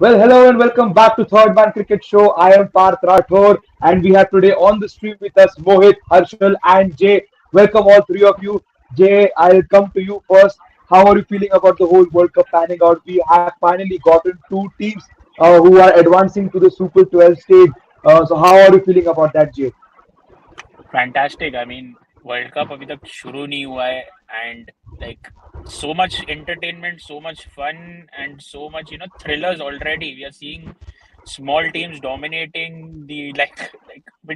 Well, hello and welcome back to Third Man Cricket Show. I am Parth Rathore, and we have today on the stream with us Mohit, Harshal, and Jay. Welcome all three of you. Jay, I'll come to you first. How are you feeling about the whole World Cup panning out? We have finally gotten two teams who are advancing to the Super 12 stage. So, how are you feeling about that, Jay? Fantastic I mean world cup अभी तक शुरू नहीं हुआ है and like so much entertainment, so much fun, and so much thrillers already. We are seeing small teams dominating the like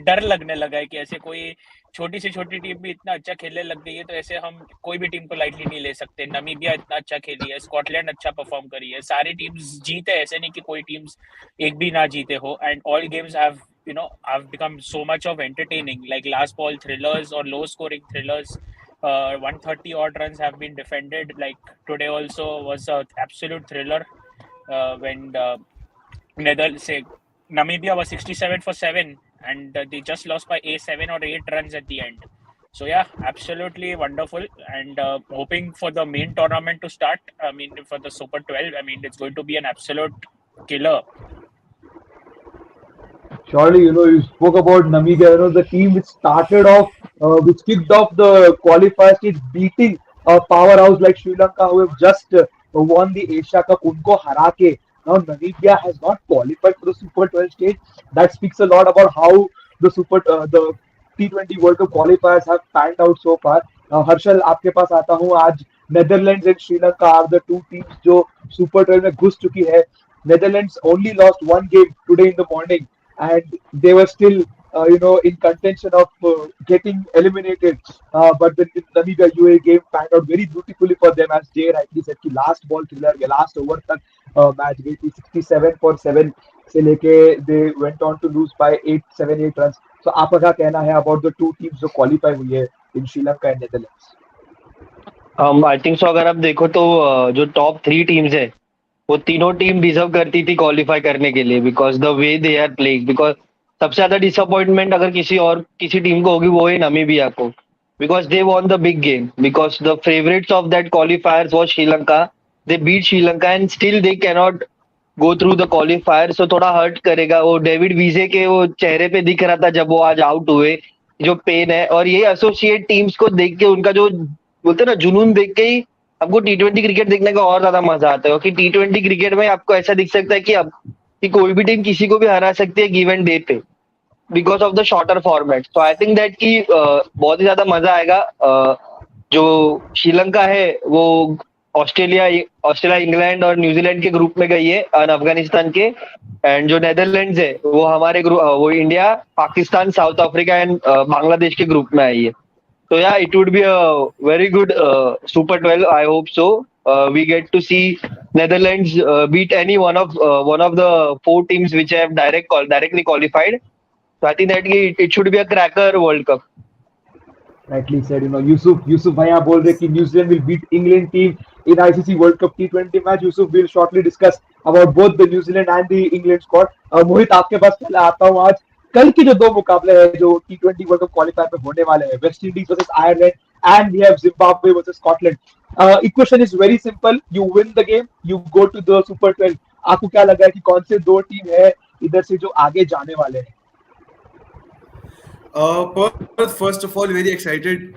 डर लगने लगा है कि ऐसे कोई छोटी से छोटी टीम भी इतना अच्छा खेलने लग गई है, तो ऐसे हम कोई भी टीम को लाइटली नहीं ले सकते. नमीबिया इतना अच्छा खेली है, स्कॉटलैंड अच्छा परफॉर्म करी है, सारी टीम्स जीते, ऐसे नहीं कि कोई टीम्स एक भी ना जीते हो. And all games have have become so much of entertaining, like last ball thrillers or low scoring thrillers. 130 odd runs have been defended. Like today also was a absolute thriller when Netherlands say Namibia was 67 for 7 and they just lost by 7 or 8 runs at the end. So yeah, absolutely wonderful, and hoping for the main tournament to start. I mean, for the Super 12, I mean, it's going to be an absolute killer. Surely, you spoke about Namibia, the team which started off, which kicked off the qualifier stage, beating a powerhouse like Sri Lanka, who have just won the Asia Cup, unko hara ke. Now, Namibia has not qualified for the Super 12 stage. That speaks a lot about how the T20 World Cup qualifiers have panned out so far. Harshal आपके पास आता हूँ आज. Netherlands and Sri Lanka are the two teams जो super 12 में घुस चुकी है. Netherlands only lost one game today in the morning, and they were still, in contention of getting eliminated. But the Namibia UAE game panned out very beautifully for them, as Jay rightly said. कि last ball thriller, के last over तक match गई थी 67 for 7 से लेके they went on to lose by 8 runs. So आपका क्या कहना है about the two teams जो qualify हुई है in Sri Lanka and Netherlands? I think so अगर आप देखो तो जो टॉप थ्री टीम्स है वो तीनों टीम डिजर्व करती थी क्वालिफाई करने के लिए because the way they are playing. Because सबसे ज्यादा डिसअपॉइंटमेंट अगर किसी टीम को होगी वो है नामीबिया को because they won the big game because the favourites of that qualifiers was Sri Lanka. They beat Sri Lanka and still they cannot go through the qualifier. So थोड़ा हर्ट करेगा. वो डेविड वीजे के वो चेहरे पे दिख रहा था जब वो आज आउट हुए, जो पेन है. और ये एसोसिएट टीम्स को देख के उनका जो बोलते हैं ना जुनून देख के ही आपको टी20 क्रिकेट देखने का और ज्यादा मजा आता है. क्योंकि टी20 क्रिकेट में आपको ऐसा दिख सकता है कि अब कि कोई भी टीम किसी को भी हरा सकती है गिवन डे पे because of the shorter format. तो आई थिंक दैट कि बहुत ही ज्यादा मजा आएगा. जो श्रीलंका है वो ऑस्ट्रेलिया ऑस्ट्रेलिया इंग्लैंड और न्यूजीलैंड के ग्रुप में गई है और अफगानिस्तान के. एंड जो नेदरलैंड्स है वो हमारे ग्रुप वो India, Pakistan, south Africa and Bangladesh के ग्रुप में आई है. So yeah, it would be a very good Super 12. I hope so. We get to see Netherlands beat any one of the four teams which have directly qualified. So I think that it should be a cracker World Cup. Rightly said. Yusuf भैया बोल रहे कि New Zealand will beat England team in ICC World Cup T20 match. Yusuf will shortly discuss about both the New Zealand and the England squad. मोहित आपके पास पहले आता हूँ. आज कल की जो दो मुकाबले हैं जो T20 वर्ल्ड कप क्वालिफायर में होने वाले हैं, West Indies versus Ireland and we have Zimbabwe versus Scotland. Equation is very simple. You win the game, you go to the super 12. आपको क्या लग रहा है कि कौन से दो टीम है इधर से जो आगे जाने वाले हैं? First of all very excited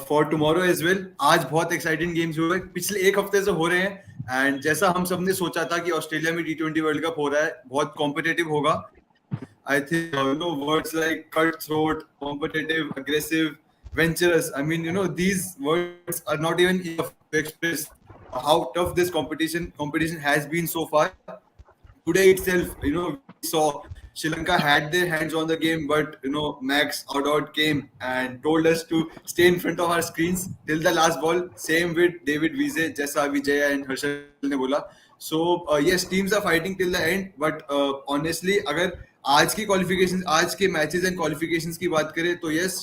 for tomorrow as well. आज बहुत एक्साइटिंग गेम्स हुए पिछले एक हफ्ते से हो रहे हैं एंड जैसा हम सबने सोचा था कि ऑस्ट्रेलिया में T20 वर्ल्ड कप हो रहा है, बहुत कॉम्पिटिटिव होगा. I think words like cutthroat, competitive, aggressive, venturous. I mean, these words are not even enough to express how tough this competition has been so far. Today itself, we saw Sri Lanka had their hands on the game, but Max out came and told us to stay in front of our screens till the last ball. Same with David Wiese, Jaisa Vijaya and Harshal ne bola. So yes, teams are fighting till the end, but honestly, अगर आज की qualification, आज के matches and qualifications की बात करें तो yes,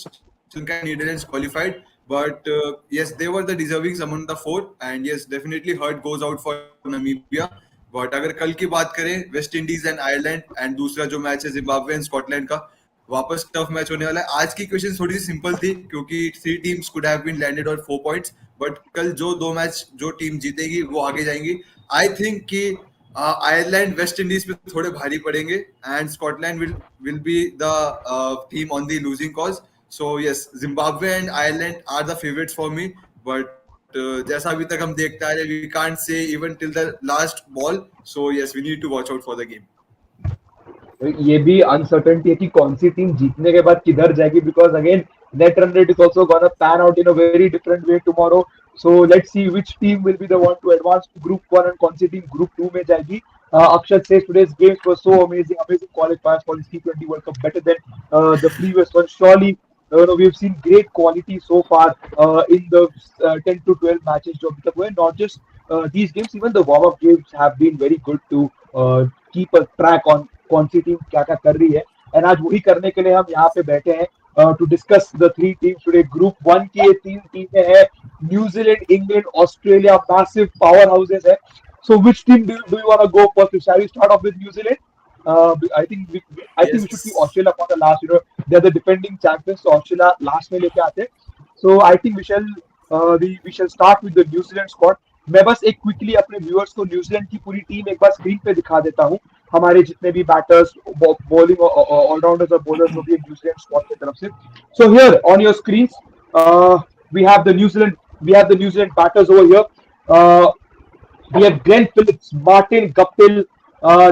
Sri Lanka and Netherlands qualified, but yes they were the deserving among the four and yes definitely heart goes out for Namibia. But अगर कल की बात करें West Indies and Ireland and दूसरा जो मैच है जिम्बाब्वे एंड स्कॉटलैंड का, वापस टफ मैच होने वाला है. आज की क्वेश्चन थोड़ी सी सिंपल थी क्योंकि three teams could have been landed on 4 points, but कल जो दो मैच जो टीम जीतेगी वो आगे जाएंगी. आई थिंक कि आयरलैंड वेस्ट इंडीज पे थोड़े भारी पड़ेंगे and Scotland will be the team on the losing cause. So yes, Zimbabwe and Ireland are the favourites for me, but जैसा अभी तक हम देखते आ रहे, we can't say even till the last ball. So yes, we need to watch out for the game. ये भी uncertainty है कि कौन सी टीम जीतने के बाद किधर जाएगी, because again net run rate is also gonna pan out in a very different way tomorrow. So let's see which team will be the one to advance to group 1 and कौन सी team group 2 में जाएगी. Akshat says today's games were so amazing, amazing qualifiers for this T20 World Cup, better than the previous one. Surely, we've seen great quality so far in the 10 to 12 matches जो अभी तक हुए. Not just these games, even the warm-up games have been very good to keep a track on कौन सी team क्या क्या कर रही है. एंड आज वही करने के लिए हम यहाँ पे बैठे हैं to discuss the three teams today. Group 1 की ये तीन टीमें हैं, New Zealand, England, Australia, massive power houses है. So which team do you want to go first? Shall we start off with New Zealand? I think we should keep Australia for the last. They are the defending champions, so Australia last में लेके आते हैं. So I think we shall start with the New Zealand squad. मैं बस एक quickly अपने viewers को New Zealand की पूरी टीम एक बार स्क्रीन पे दिखा देता हूँ. हमारे जितने भी बैटर्स, बॉलिंग ऑलराउंडर्स और बॉलर्स होगी न्यूजीलैंड स्क्वाड की तरफ से. So here on your screens, we have the New Zealand batters over here. We have Glenn Phillips, Martin Guptill,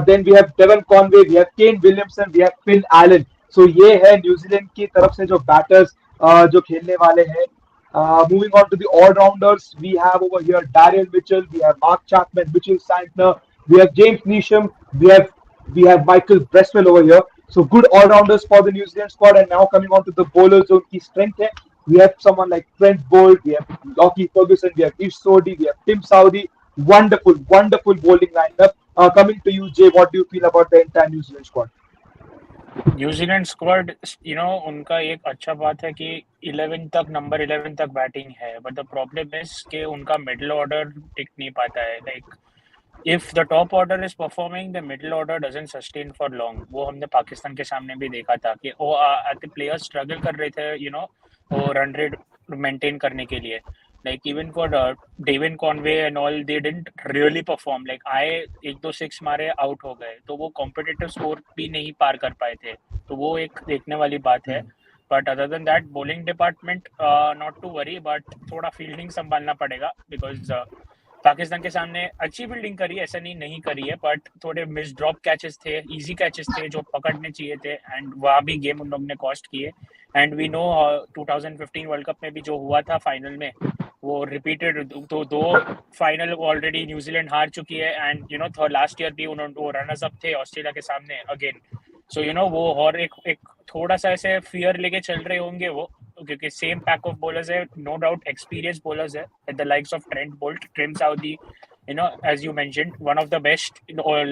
then we have Devon Conway, we have Kane Williamson, we have Finn Allen. So ये है New Zealand की तरफ से जो batters जो खेलने वाले हैं. Moving on to the all-rounders, we have over here Daryl Mitchell, we have Mark Chapman, Mitchell Santner, we have James Neesham, we have Michael Bresswell over here. So good all-rounders for the New Zealand squad. And now coming on to the bowlers, जो उनकी strength है, we have someone like Trent Bolt, we have Lockie Ferguson, we have Ish Sodhi, we have Tim Southee. Wonderful bowling lineup. Coming to you, Jay, what do you feel about the entire New Zealand squad? New Zealand squad, उनका एक अच्छा बात है कि 11 तक, number 11 तक batting है, but the problem is कि उनका मिडिल ऑर्डर टिक नहीं पाता है. Like if the top order is performing, the middle order doesn't sustain for long. वो हमने पाकिस्तान के सामने भी देखा था कि वो प्लेयर्स स्ट्रगल कर रहे थे वो रन रेट मेंटेन करने के लिए. Like even for Devon Conway and all, they didn't really perform. Like आए 1-2 6 मारे, आउट हो गए, तो वो कॉम्पिटिटिव स्कोर भी नहीं पार कर पाए थे. तो वो एक देखने वाली बात है. But other than that, bowling department not to worry, but थोड़ा फील्डिंग संभालना पड़ेगा. बिकॉज पाकिस्तान के सामने अच्छी फील्डिंग करी, ऐसा नहीं करी है, बट थोड़े मिस ड्रॉप कैचेस थे, इजी कैचेस थे जो पकड़ने चाहिए थे, एंड वहाँ भी गेम उन लोगों ने कॉस्ट किए. And we know 2015 World Cup में भी जो हुआ था फाइनल में, वो रिपीटेड. तो 2 फाइनल ऑलरेडी न्यूजीलैंड हार चुकी है. एंड लास्ट ईयर भी उन्होंने वो रनर्स अप थे ऑस्ट्रेलिया के सामने अगेन. सो वो और एक थोड़ा सा ऐसे फियर लेके चल रहे होंगे वो, क्योंकि सेम पैक ऑफ बॉलर्स है, नो डाउट एक्सपीरियंस बॉलर्स है, at the likes of Trent Boult, Tim Southee, as you mentioned, one of the best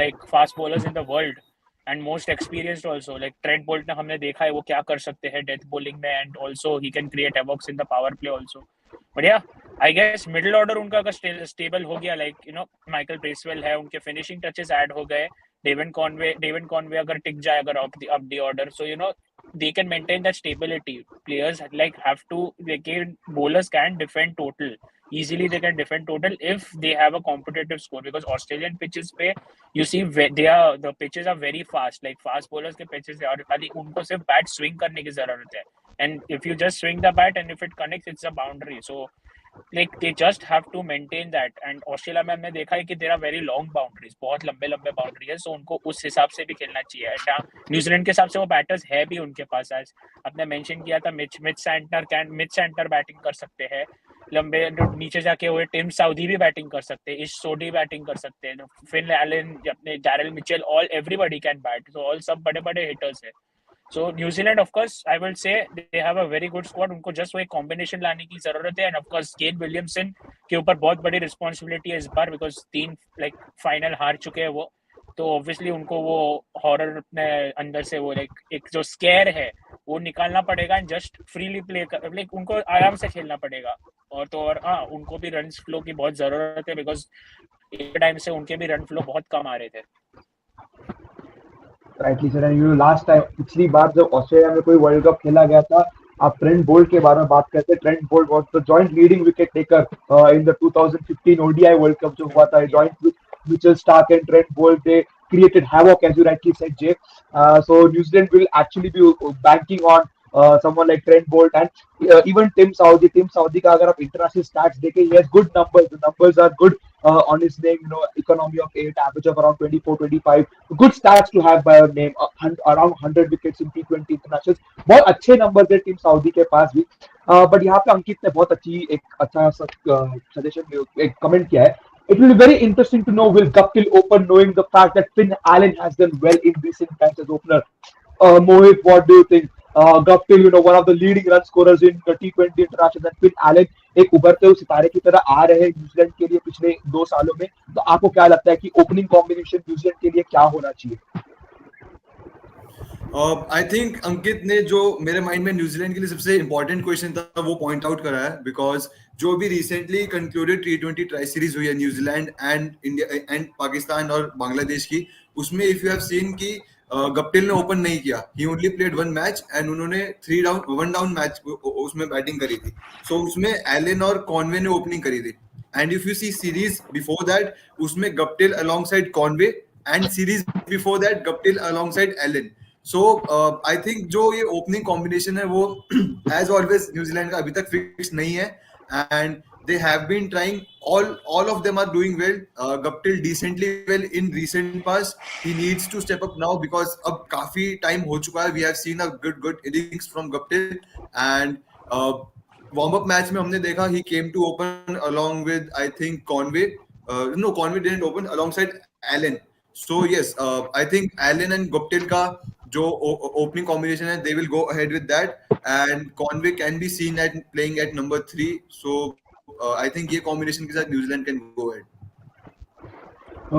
like fast bowlers in the world and most experienced also. Like Trent Bolt ने हमने देखा है वो क्या कर सकते हैं डेथ बॉलिंग में, and also he can create havoc in the power play also. But yeah, I guess middle order उनका अगर stable हो गया, like Michael Bracewell है, उनके finishing touches add हो गए, Devon Conway अगर टिक जाए अगर up the order, so they can maintain that stability. Players like have to, bowlers can defend total easily. They can defend total if they have a competitive score, because Australian pitches पे you see the pitches are very fast, like fast bowlers के pitches है, और खाली उनको सिर्फ bat swing करने की जरूरत है, and if you just swing the bat and if it connects, it's a boundary. So like they just have to maintain that. And Australia में हमने देखा है कि there are very long boundaries, बहुत लंबे बाउंड्री है, so उनको उस हिसाब से भी खेलना चाहिए. न्यूजीलैंड के हिसाब से वो बैटर्स है भी उनके पास. आज आपने मेंशन किया था मिच सैंटनर बैटिंग कर सकते हैं, लंबे नीचे जाके हुए टिम साउदी भी बैटिंग कर सकते हैं, इश सोडी बैटिंग कर सकते हैं, फिन एलन, अपने Daryl Mitchell, all everybody can bat. So all सब बड़े हिटर्स है. So New Zealand, of course, I will say they have a very good squad. उनको just वो एक combination लाने की जरूरत है. And of course, Kane Williamson के ऊपर बहुत बड़ी responsibility है इस बार, because 3 like final हार चुके हैं वो. तो obviously उनको वो horror अपने अंदर से वो like एक जो scare है वो निकालना पड़ेगा, and just freely play like उनको आराम से खेलना पड़ेगा. और उनको भी रन फ्लो की बहुत जरूरत है, because एक टाइम से उनके भी रन फ्लो बहुत कम आ रहे थे. Rightly sir. And last time, पिछली बार जब ऑस्ट्रेलिया में कोई वर्ल्ड कप खेला गया था, आप ट्रेंट बोल्ट के बारे में बात करते हैं. Trent Boult was the joint leading wicket taker in the 2015 ODI world cup जो हुआ था, joint with Mitchell Stark and Trent Bolt, they created havoc, as you rightly said, Jay. So New Zealand will actually be banking on someone like Trent Bolt and even Tim Saudi. Tim Saudi का अगर आप international stats देखें, he has good numbers. The numbers are good on his name. Economy of 8, average of around 24, 25. Good stats to have by your name. Around 100 wickets in T20 internationals. बहुत अच्छे numbers है team Saudi के पास भी. But यहाँ पे अंकित ने बहुत अच्छा सजेशन एक कमेंट किया है. It will be very interesting to know will Guptill open knowing the fact that Finn Allen has done well in recent times as opener. Mohit, what do you think? Guptill, one of the leading run scorers in T20 international, and Finn Allen एक उभरते हुए सितारे की तरह आ रहे हैं New Zealand के लिए पिछले 2 सालों में. तो आपको क्या लगता है कि ओपनिंग कॉम्बिनेशन न्यूजीलैंड के लिए क्या होना चाहिए? आई थिंक अंकित ने जो मेरे माइंड में न्यूजीलैंड के लिए सबसे इंपॉर्टेंट क्वेश्चन था वो पॉइंट आउट करा है, बिकॉज जो भी recently concluded T20 tri series हुई है New Zealand and India and Pakistan और बांग्लादेश की, उसमें इफ यू हैव सीन कि गप्टिल ने ओपन नहीं किया, ही ओनली प्लेड 1 मैच एंड उन्होंने 1 डाउन मैच उसमें बैटिंग करी थी. सो उसमें एलन और कॉनवे ने ओपनिंग करी थी. And if you see series before that, उसमें Guptill alongside Conway and series before that Guptill alongside Allen. So I think जो ये ओपनिंग कॉम्बिनेशन है वो एज ऑलवेज न्यूजीलैंड का अभी तक फिक्स नहीं है, and they have been trying. All of them are doing well. Guptill decently well in recent past. He needs to step up now because अब काफी time हो चुका है. We have seen a good innings from Guptill, and warm up match में हमने देखा he came to open along with I think Conway. No, Conway didn't open alongside Allen. So yes, I think Allen and Guptill का जो opening combination है, they will go ahead with that, and Conway can be seen at playing at number 3. So I think ये combination के साथ New Zealand can go ahead.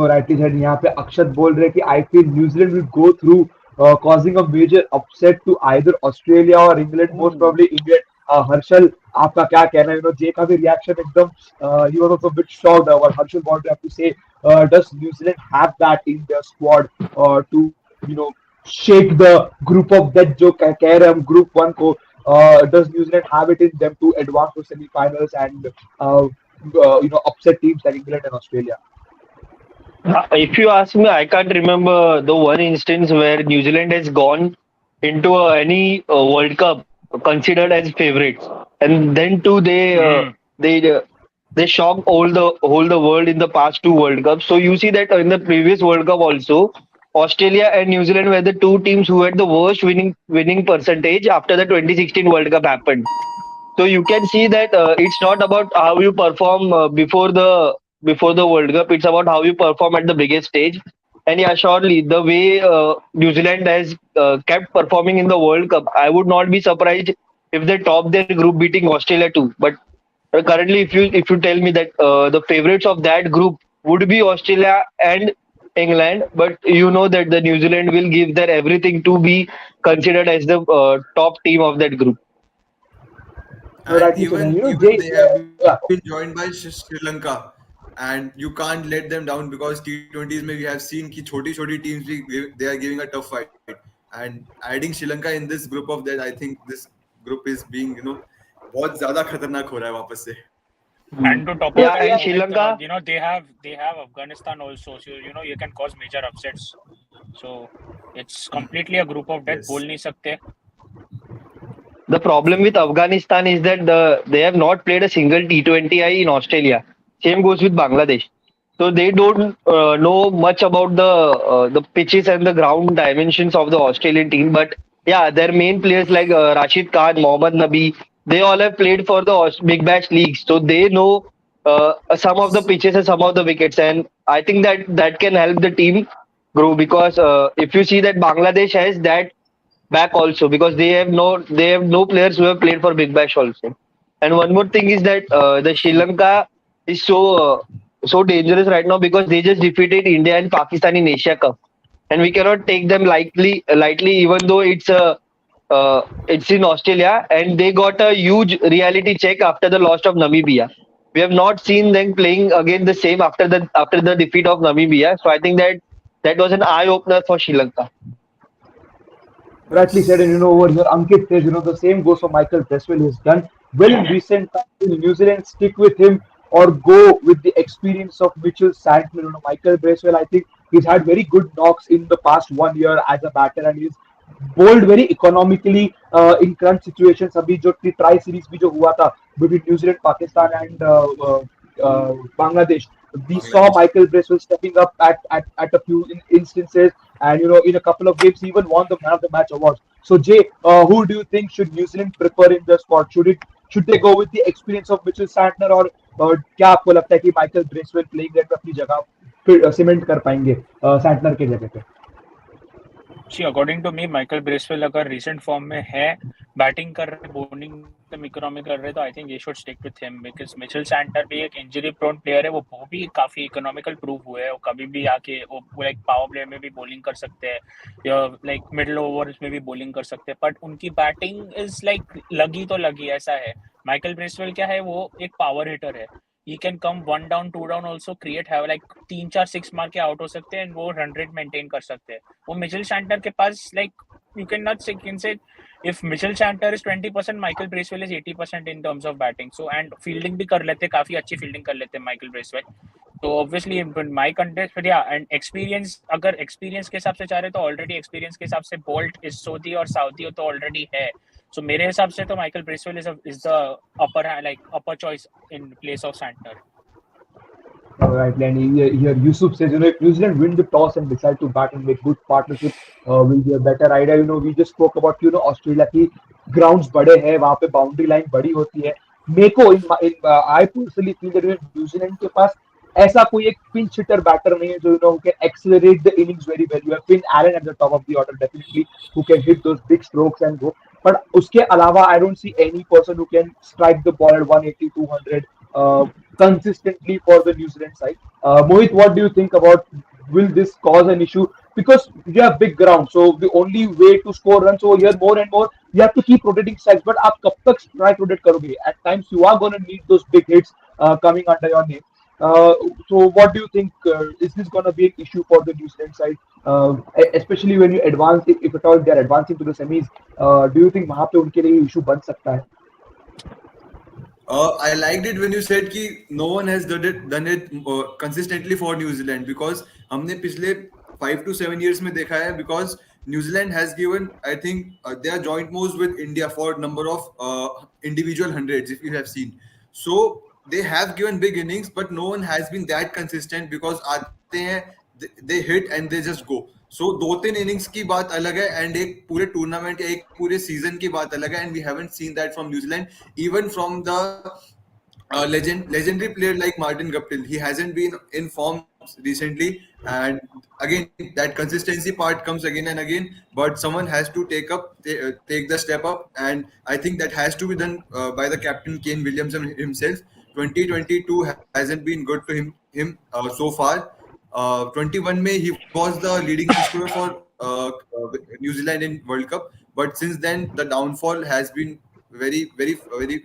Rightly sir, यहाँ पे अक्षत बोल रहे कि I feel New Zealand will go through causing a major upset to either Australia or England, most probably England. Harshal, आपका क्या कहना है? जे का भी रिएक्शन एकदम he was also a bit shocked. What Harshal wanted to have to say, does New Zealand have that in their squad to shake the group of death जो कह रहे हैं हम group 1 को? Does New Zealand have it in them to advance to semi-finals and upset teams like England and Australia? If you ask me, I can't remember the one instance where New Zealand has gone into any World Cup considered as favorites, and then too they shocked all the world in the past 2 World Cups. So you see that in the previous World Cup also, Australia and New Zealand were the 2 teams who had the worst winning percentage after the 2016 World Cup happened. So you can see that it's not about how you perform before the World Cup. It's about how you perform at the biggest stage. And yeah, surely the way New Zealand has kept performing in the World Cup, I would not be surprised if they top their group beating Australia too. But currently, if you tell me that the favorites of that group would be Australia and England, but you know that the New Zealand will give their everything to be considered as the top team of that group. And even they have been joined by Sri Lanka, and you can't let them down because T20s में we have seen कि छोटी teams they are giving a tough fight, and adding Sri Lanka in this group of that, I think this group is being बहुत ज़्यादा खतरनाक हो रहा है वापस से. And to top of that, and Sri Lanka, they have Afghanistan also, so you can cause major upsets. So it's completely a group of death. Yes. बोल नहीं सकते. The problem with Afghanistan is that they have not played a single T20I in Australia. Same goes with Bangladesh. So they don't know much about the pitches and the ground dimensions of the Australian team. But yeah, their main players like Rashid Khan, Mohammad Nabi, they all have played for the Big Bash leagues. So they know some of the pitches and some of the wickets. And I think that can help the team grow, because if you see that Bangladesh has that back also, because they have no players who have played for Big Bash also. And one more thing is that the Sri Lanka is so dangerous right now because they just defeated India and Pakistan in Asia Cup, and we cannot take them lightly even though it's in Australia, and they got a huge reality check after the loss of Namibia. We have not seen them playing again the same after the defeat of Namibia. So I think that was an eye opener for Sri Lanka. Rightly said, and over here Ankit says the same goes for Michael Cresswell. He's done well in recent times. New Zealand stick with him or go with the experience of Mitchell Santner? Michael Bracewell, I think he's had very good knocks in the past 1 year as a batter, and he's bowled very economically in crunch situations. अभी जो tri series भी जो हुआ था between New Zealand, Pakistan and Bangladesh, we saw Bangladesh. Michael Bracewell stepping up at a few instances, and in a couple of games he even won the man of the match award. So Jay, who do you think should New Zealand prefer in the squad? Should they go with the experience of Mitchell Santner, और क्या आपको लगता है कि Michael Bracewell playing rate पे अपनी जगह फिर सीमेंट कर पाएंगे सैंटनर के जगह पे? See, according to me, Michael Bracewell अगर रिसेंट फॉर्म में है, बैटिंग कर रहे, बॉलिंग एकदम इकोनॉमी कर रहे, तो आई थिंक ये should stick with him, because Mitchell Santner भी एक इंजरी प्रोन प्लेयर है, वो भी काफी इकोनॉमिकल प्रूव हुए हैं, वो कभी भी आके वो लाइक पावर प्ले में भी बॉलिंग कर सकते हैं या लाइक मिडिल ओवर्स में भी बॉलिंग कर सकते हैं, बट उनकी बैटिंग इज लाइक लगी तो लगी, ऐसा है. माइकल ब्रेसवेल क्या है, वो एक पावर हिटर है. He can come 1 down 2 down also create have like 3-4 6 मार के आउट हो सकते हैं, वो रन रेट मेंटेन कर सकते हैं. वो मिचेल सैंटनर के पास like you cannot say, can say if Mitchell Santner is 20%, Michael Bracewell is 80% in terms of batting. So and fielding भी कर लेते, काफी अच्छी फील्डिंग कर लेते Michael Bracewell. तो obviously in my context, but yeah, and experience, अगर experience के हिसाब से चाह रहे तो already experience के हिसाब से Bolt is Sodhi और Southey तो already है. So मेरे हिसाब से तो Michael Bracewell is the upper choice in place of Santner. All right, Lenny. Here, Yusuf says, if New Zealand win the toss and decide to bat and make good partnership, will be a better idea. We just spoke about, Australia की grounds बड़े हैं, वहाँ पे boundary line बड़ी होती है. मेरे को, I personally feel that New Zealand के पास ऐसा कोई एक pinch hitter batter नहीं है जो who can accelerate the innings very well. You have Finn Allen at the top of the order definitely, who can hit those big strokes and go. But उसके अलावा I don't see any person who can strike the ball at 180, 200 consistently for the New Zealand side. Mohit, what do you think about, will this cause an issue? Because you have big ground, so the only way to score runs over here more and more, you have to keep rotating strikes. But आप कब तक strike rotate करोगे? At times you are going to need those big hits coming under your name. So what do you think? Is this going to be an issue for the New Zealand side, especially when you advance? If at all they are advancing to the semis, do you think वहाँ पे उनके लिए issue बन सकता है? I liked it when you said कि no one has done it consistently for New Zealand, because हमने पिछले 5 to 7 years में देखा है, because New Zealand has given, I think, their joint moves with India for number of individual hundreds, if you have seen. So they have given big innings, but no one has been that consistent, because आते हैं, they hit and they just go. So 2-3 innings की बात अलग है, and एक पूरे tournament या एक पूरे सीजन की बात अलग है, and we haven't seen that from New Zealand, even from the legendary player like Martin Guptill. He hasn't been in form recently, and again that consistency part comes again and again, but someone has to take the step up, and I think that has to be done by the captain Kane Williamson himself. 2022 hasn't been good to him so far. 21 में he was the leading scorer for New Zealand in World Cup, but since then the downfall has been very very very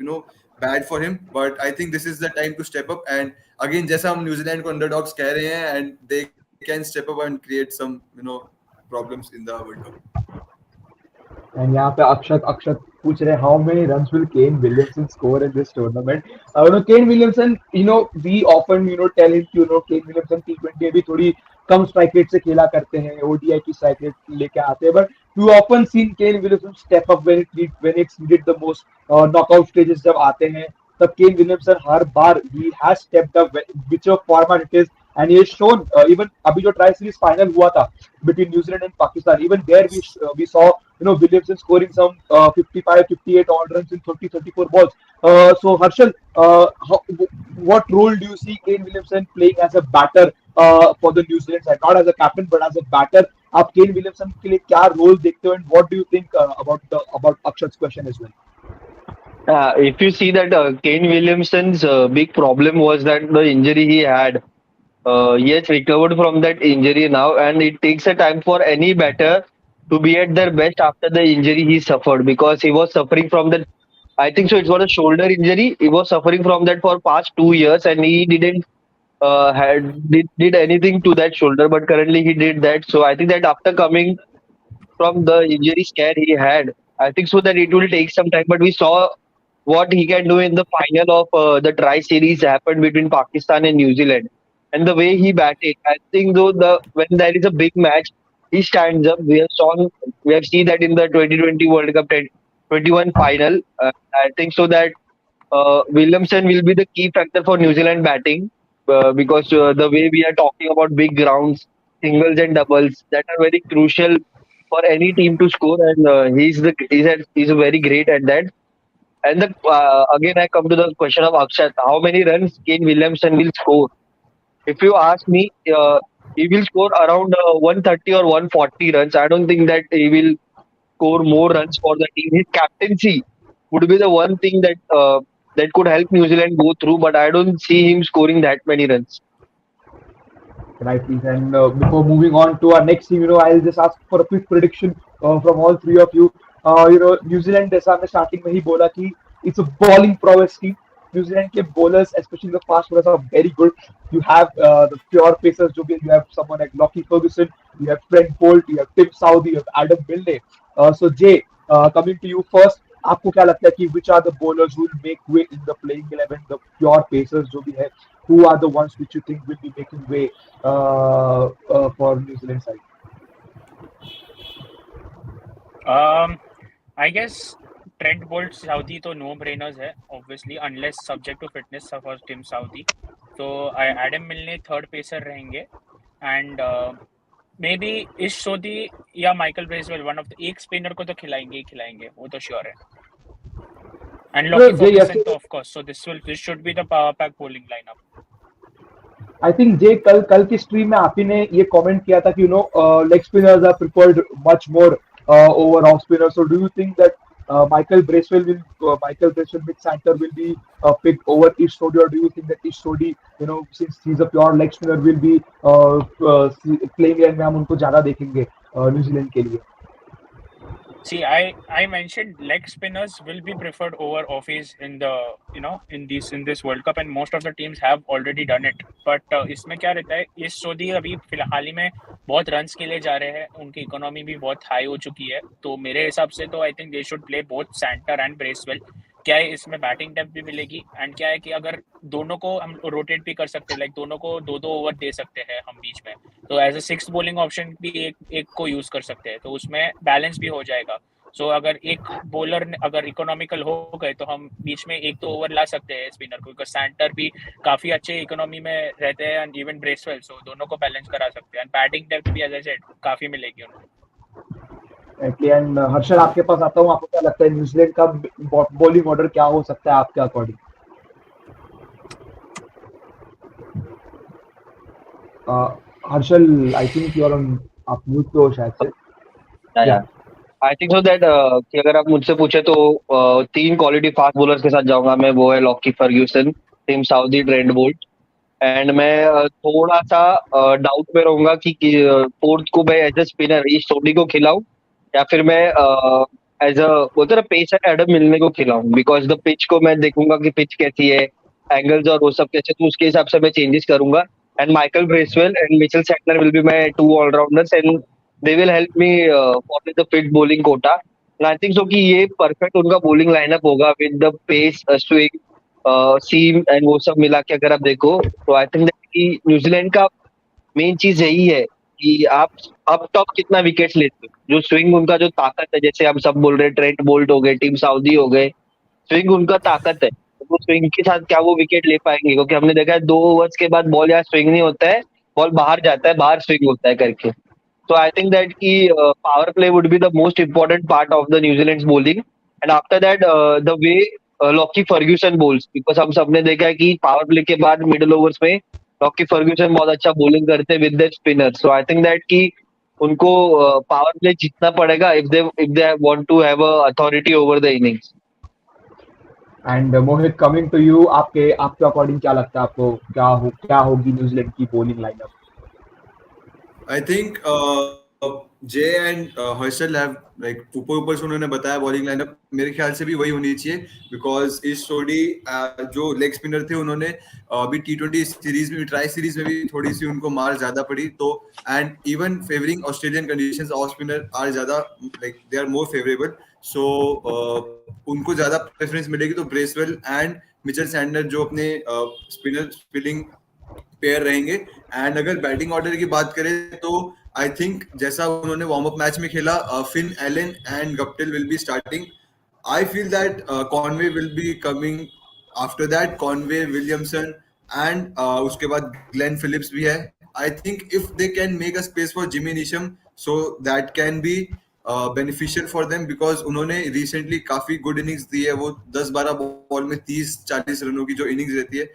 bad for him. But I think this is the time to step up, and again जैसा हम New Zealand को underdogs कह रहे हैं, and they can step up and create some problems in the World Cup. And यहाँ पे अक्षत पूछ रहे, how many runs will Kane Williamson score in this tournament? Kane Williamson, we often tell him कि Kane Williamson T20 अभी थोड़ी कम strike rate से खेला करते हैं, ODI की स्ट्राइक रेट लेके आते हैं, but we often seen Kane Williamson step up when it's needed the most. Knockout stages जब आते हैं तब Kane Williamson her bar he has stepped up, whichever format it is, and he has shown, even अभी जो tri series final हुआ था between New Zealand and Pakistan, even there we saw Williamson scoring some 55, 58 all runs in 30, 34 balls. So Harshal, what role do you see Kane Williamson playing as a batter for the New Zealand side, not as a captain but as a batter? आप Kane Williamson के लिए क्या role देखते हो, and what do you think about Akshat's question as well? If you see that Kane Williamson's big problem was that the injury he had. He has recovered from that injury now, and it takes a time for any batter to be at their best after the injury he suffered, because he was suffering from that. I think so. It was a shoulder injury. He was suffering from that for past 2 years, and he didn't did anything to that shoulder. But currently he did that. So I think that after coming from the injury scare he had, I think so that it will take some time. But we saw what he can do in the final of the Tri Series happened between Pakistan and New Zealand, and the way he batted. I think though the when there is a big match, he stands up. We have seen that in the 2020 World Cup 21 final. I think so that Williamson will be the key factor for New Zealand batting because the way we are talking about big grounds, singles and doubles that are very crucial for any team to score, and he's very great at that. And again, I come to the question of Akshat: how many runs Kane Williamson will score? If you ask me, he will score around 130 or 140 runs. I don't think that he will score more runs for the team. His captaincy would be the one thing that could help New Zealand go through, but I don't see him scoring that many runs. Right, please. And before moving on to our next team, I'll just ask for a quick prediction from all three of you. New Zealand जैसा हमने starting में ही बोला कि it's a bowling prowess team. New Zealand के bowlers, especially the fast bowlers, are very good. You have the pure pacers, जो भी you have someone like Lockie Ferguson, you have Trent Bolt, you have Tim Southee, you have Adam Milne. So Jay, coming to you first. आपको क्या लगता है कि which are the bowlers who will make way in the playing 11, the pure pacers जो भी है, who are the ones which you think will be making way for New Zealand side? I guess Trent Bolt Southee तो no brainers है obviously unless subject to fitness for Tim Southee. तो Adam Milne third pacer रहेंगे and may be Ish Sodhi या Michael Bracewell one of the एक spinner को तो खिलाएंगे वो तो श्योर है एंड लॉकी फर्ग्यूसन तो of course so this should be the power pack bowling lineup I think Jay कल की स्ट्रीम में आप ही ने ये कमेंट किया था कि leg spinners are preferred much more over off spinners. So do you think that Michael Bracewell mid center will be picked over Ish Sodhi, or do you think that Ish Sodhi, since he's a pure leg spinner, will be playing and हम उनको ज्यादा देखेंगे New Zealand के लिए? See, I mentioned leg spinners will be preferred over offies in the in this World Cup, and most of the teams have already done it. But इसमें क्या रहता है, ये सोधी अभी फिलहाल ही में बहुत रन्स के लिए जा रहे हैं, उनकी इकोनॉमी भी बहुत हाई हो चुकी है, तो मेरे हिसाब से तो I think they should play both centre and Bracewell. क्या है इसमें बैटिंग डेप्थ भी मिलेगी एंड क्या है कि अगर दोनों को हम रोटेट भी कर सकते हैं, लाइक दोनों को दो ओवर दे सकते हैं हम बीच में, तो as a sixth bowling option भी एक को यूज कर सकते हैं, तो उसमें बैलेंस भी हो जाएगा. सो अगर एक बॉलर अगर इकोनॉमिकल हो गए तो हम बीच में एक तो ओवर ला सकते हैं स्पिनर को, बिकॉज सैंटर भी काफी अच्छे इकोनॉमी में रहते हैं एंड इवन ब्रेसवेल, सो दोनों को बैलेंस करा सकते हैं एंड बैटिंग डेप्थ भी एज आई सेड काफी मिलेगी उनको. एंड हर्षल, आपके पास आता हूँ, आपको क्या लगता है न्यूजीलैंड का बॉलिंग ऑर्डर क्या हो सकता है आपके according? Harshal, I think you are on, आप म्यूट पे हो शायद से. आई थिंक सो दैट कि अगर आप मुझसे पूछे तो 3 क्वालिटी फास्ट बॉलर्स के साथ जाऊंगा मैं. वो है Lockie Ferguson, Tim Southee, Trent Boult. And मैं थोड़ा सा डाउट में रहूंगा कि फोर्थ को मैं एज ए स्पिनर इस सोडी को खिलाऊं या फिर मैं एज अ बोलते ना पेसर एडम मिलने को खिलाऊं, बिकॉज द पिच को मैं देखूंगा कि पिच कैसी है, एंगल्स और वो सब कैसे, तो उसके हिसाब से मैं चेंजेस करूंगा. And Michael Bracewell and Mitchell Santner will be my 2 allrounders and they will help me for the fit bowling quota. And I think so कि ये perfect उनका bowling lineup होगा with the pace, swing, seam and वो सब मिला के अगर आप देखो तो I think that कि न्यूजीलैंड का मेन चीज यही है कि आप अप टॉप कितना विकेट्स लेते हो, जो स्विंग उनका जो ताकत है, जैसे हम सब बोल रहे हैं ट्रेंट बोल्ट हो गए, टीम साउदी हो गए, स्विंग उनका ताकत है, वो स्विंग के साथ क्या वो विकेट ले पाएंगे? क्योंकि हमने देखा है 2 ओवर्स के बाद बॉल यहाँ स्विंग नहीं होता है, बॉल बाहर जाता है, बाहर स्विंग होता है करके. So I think that power play would be the most important part of the New Zealand's bowling, and after that the way Lockie Ferguson bowls, because हम सबने देखा है कि power play के बाद middle overs में Lockie Ferguson बहुत अच्छा bowling करते हैं with their spinner. So I think that कि उनको power play जीतना पड़ेगा if they want to have a authority over the innings. And Mohit, coming to you, आपके अकॉर्डिंग क्या लगता है आपको, क्या होगी न्यूजीलैंड की bowling lineup? I think Jay and Harshal have like ऊपर से उन्होंने बताया बॉलिंग लाइनअप, मेरे ख्याल से भी वही होनी चाहिए, बिकॉज इस सोडी जो लेग स्पिनर थे उन्होंने अभी T20 सीरीज में, ट्राई सीरीज में भी थोड़ी सी उनको मार ज्यादा पड़ी, तो and even favouring Australian conditions of spinner are ज्यादा like they are more favourable. So उनको ज्यादा प्रेफरेंस मिलेगी, तो ब्रेसवेल एंड मिचेल सैंडनर जो अपने स्पिनिंग पेयर रहेंगे। एंड अगर बैटिंग ऑर्डर की बात करें तो आई थिंक जैसा उन्होंने वार्म अप मैच में खेला, Finn Allen and Guptill will be starting. I feel that Conway will be coming after that, Conway, Williamson and उसके बाद ग्लेन फिलिप्स भी है। I think if they can make a space for Jimmy Neesham, so that can be beneficial for them, because उन्होंने recently काफी good innings दी है। वो 10-12 ball में 30-40 रनों की जो इनिंग्स रहती है,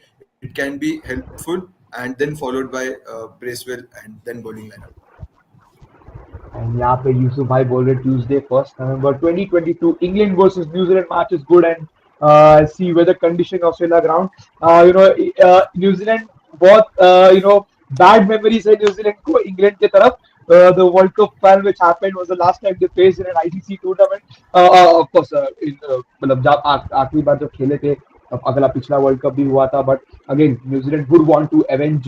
it can be helpful, and then followed by Bracewell and then bowling lineup. And यहाँ पे यूसुफ भाई बोल रहे Tuesday 1st November 2022 England versus New Zealand match is good, and see weather condition Australia ground. New Zealand बहुत bad memories है New Zealand को England के तरफ. The World Cup final which happened was the last time they faced in an ICC tournament. Of course, मतलब जब आखिरी बार जब खेले थे, अगला पिछला वर्ल्ड कप भी हुआ था, but again New Zealand would want to avenge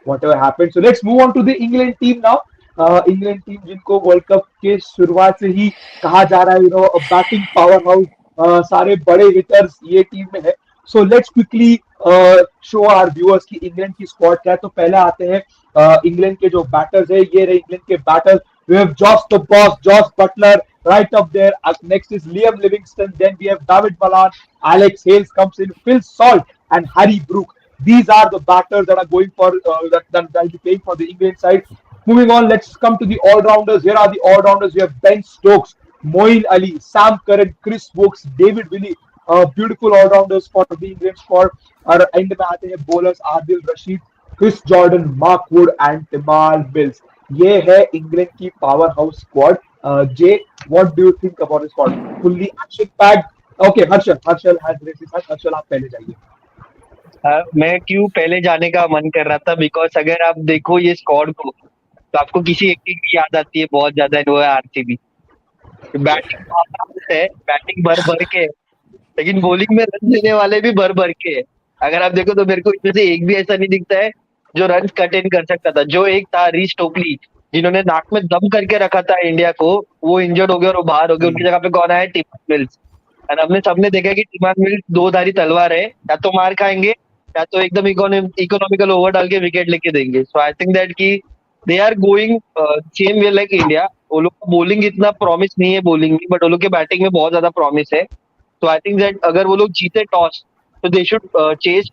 whatever happened. So let's move on to the England team now. England team जिनको वर्ल्ड कप के शुरुआत से ही कहा जा रहा है बैटिंग पावर हाउस, सारे बड़े हिटर्स ये टीम में है. So let's quickly show our viewers की इंग्लैंड की स्क्वाड क्या है. तो पहले आते हैं इंग्लैंड के जो बैटर्स है, ये रहे इंग्लैंड के batters. We have Josh the Boss, Josh Butler right up there. Next is Liam Livingstone. Then we have David Malan, Alex Hales comes in, Phil Salt and Harry Brook. These are the batters that are going for that will be playing for the England side. Moving on, let's come to the all-rounders. Here are the all-rounders. We have Ben Stokes, Moeen Ali, Sam Curran, Chris Wokes, David Willey. Beautiful all-rounders for the England squad. और end में आते हैं bowlers Adil Rashid, Chris Jordan, Mark Wood and Tymal Mills. ये है England की power house squad. Jay, what do you think about this squad? Fully action packed. Okay, Harshal has raises. Harshal आप पहले जाइए. मैं क्यों पहले जाने का मन कर रहा था, बिकॉज अगर आप देखो ये स्क्वाड को तो आपको किसी एक टीम की याद आती है बहुत ज्यादा, वो है आरसीबी. बैटिंग है, बैटिंग भर भर के, लेकिन बॉलिंग में रन देने वाले भी भर भर के. अगर आप देखो तो मेरे को इसमें से एक भी ऐसा नहीं दिखता है जो रन कटेन कर सकता था. जो एक था रीच टोपली, जिन्होंने नाक में दम करके रखा था इंडिया को, वो इंजर्ड हो गया और वो बाहर हो गया. उनकी जगह पे कौन आया? टिमान मिल्स. और हमने सबने देखा कि टिमान मिल्स दो धारी तलवार है, या तो मार खाएंगे या तो एकदम इकोनॉमिकल ओवर डाल के विकेट लेके देंगे. सो आई थिंक दैट की they are going same way like India. वो लोग का बॉलिंग इतना प्रॉमिस नहीं है बॉलिंग में, बट वो लोग के बैटिंग में बहुत ज्यादा प्रॉमिस है. तो आई थिंक दैट अगर वो लोग जीते टॉस तो they should chase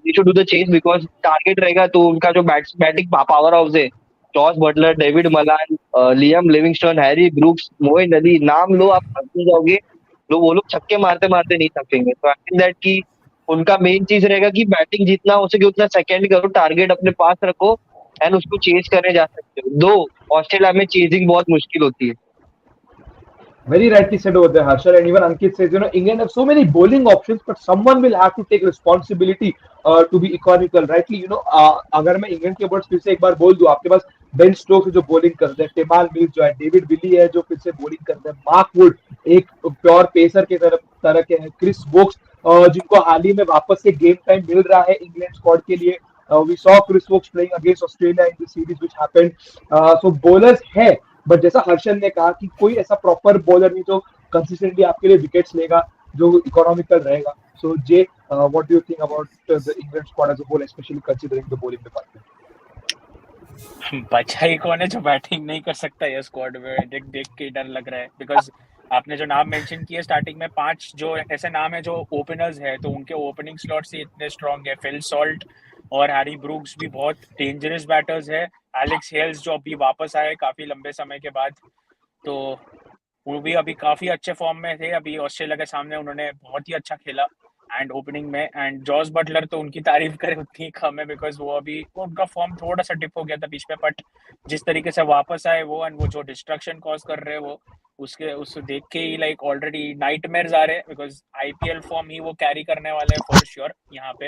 they should do the chase, because target रहेगा. तो उनका जो बैटिंग पावर हाउस है, Jos Buttler, David Malan, Liam Livingstone, Harry Brooks, Moin Ali, नाम लो आप थक जाओगे. वो लोग छक्के मारते मारते नहीं थकेंगे. तो आई थिंक दैट की उनका मेन चीज रहेगा कि बैटिंग जितना हो सके उतना सेकंड करो, टारगेट अपने पास रखो एंड उसको चेज करने जा सकते हो. दो ऑस्ट्रेलिया में चेजिंग बहुत मुश्किल होती है. Very rightly said over there, Harshal. And even Ankit says, England have so many bowling options, but someone will have to take responsibility to be economical. Rightly, अगर मैं इंग्लैंड के वर्ड्स फिर से एक बार बोल दूं, आपके पास बेन स्टोक्स जो बॉलिंग करते हैं, टिमाल मिल्स जो है, डेविड विली है जो फिर से बॉलिंग करते हैं, मार्क वुड एक प्योर पेसर के तरह के हैं, क्रिस वोक्स जिनको हाल ही में वापस से गेम टाइम मिल रहा है इंग्लैंड स्क्वाड के लिए. We saw Chris Wokes playing against Australia in the series which happened. So bowlers है, बट जैसा हर्षल ने कहा कि कोई ऐसा प्रॉपर बॉलर नहीं जो कंसिस्टेंटली आपके लिए विकेट्स लेगा, जो इकोनॉमिकल रहेगा. So Jay, what do you think about the England squad as a whole, especially considering the bowling department? बचा ही कौन है जो बैटिंग नहीं कर सकता ये स्क्वाड में? देख देख के डर लग रहा है. बिकॉज आपने जो नाम मेंशन किए स्टार्टिंग में, 5 जो ऐसे नाम है जो ओपनर्स है, तो उनके ओपनिंग स्लॉट्स ही इतने स्ट्रॉन्ग है. फिल सॉल्ट और हैरी ब्रूक्स भी बहुत डेंजरस बैटर्स है. एलेक्स हेल्स जो अभी वापस आए काफी लंबे समय के बाद, तो वो भी अभी काफी अच्छे फॉर्म में थे. अभी ऑस्ट्रेलिया के सामने उन्होंने बहुत ही अच्छा खेला एंड ओपनिंग में. एंड जॉस बटलर तो उनकी तारीफ करे उतनी कम है, बिकॉज वो अभी उनका फॉर्म थोड़ा सा डिप हो गया था बीच में, बट जिस तरीके से वापस आए वो, एंड वो जो डिस्ट्रक्शन कॉज कर रहे हैं वो, उसको देख के ही लाइक ऑलरेडी नाइटमेयर्स आ रहे हैं. बिकॉज आईपीएल फॉर्म ही वो कैरी करने वाले हैं फॉर श्योर यहाँ पे.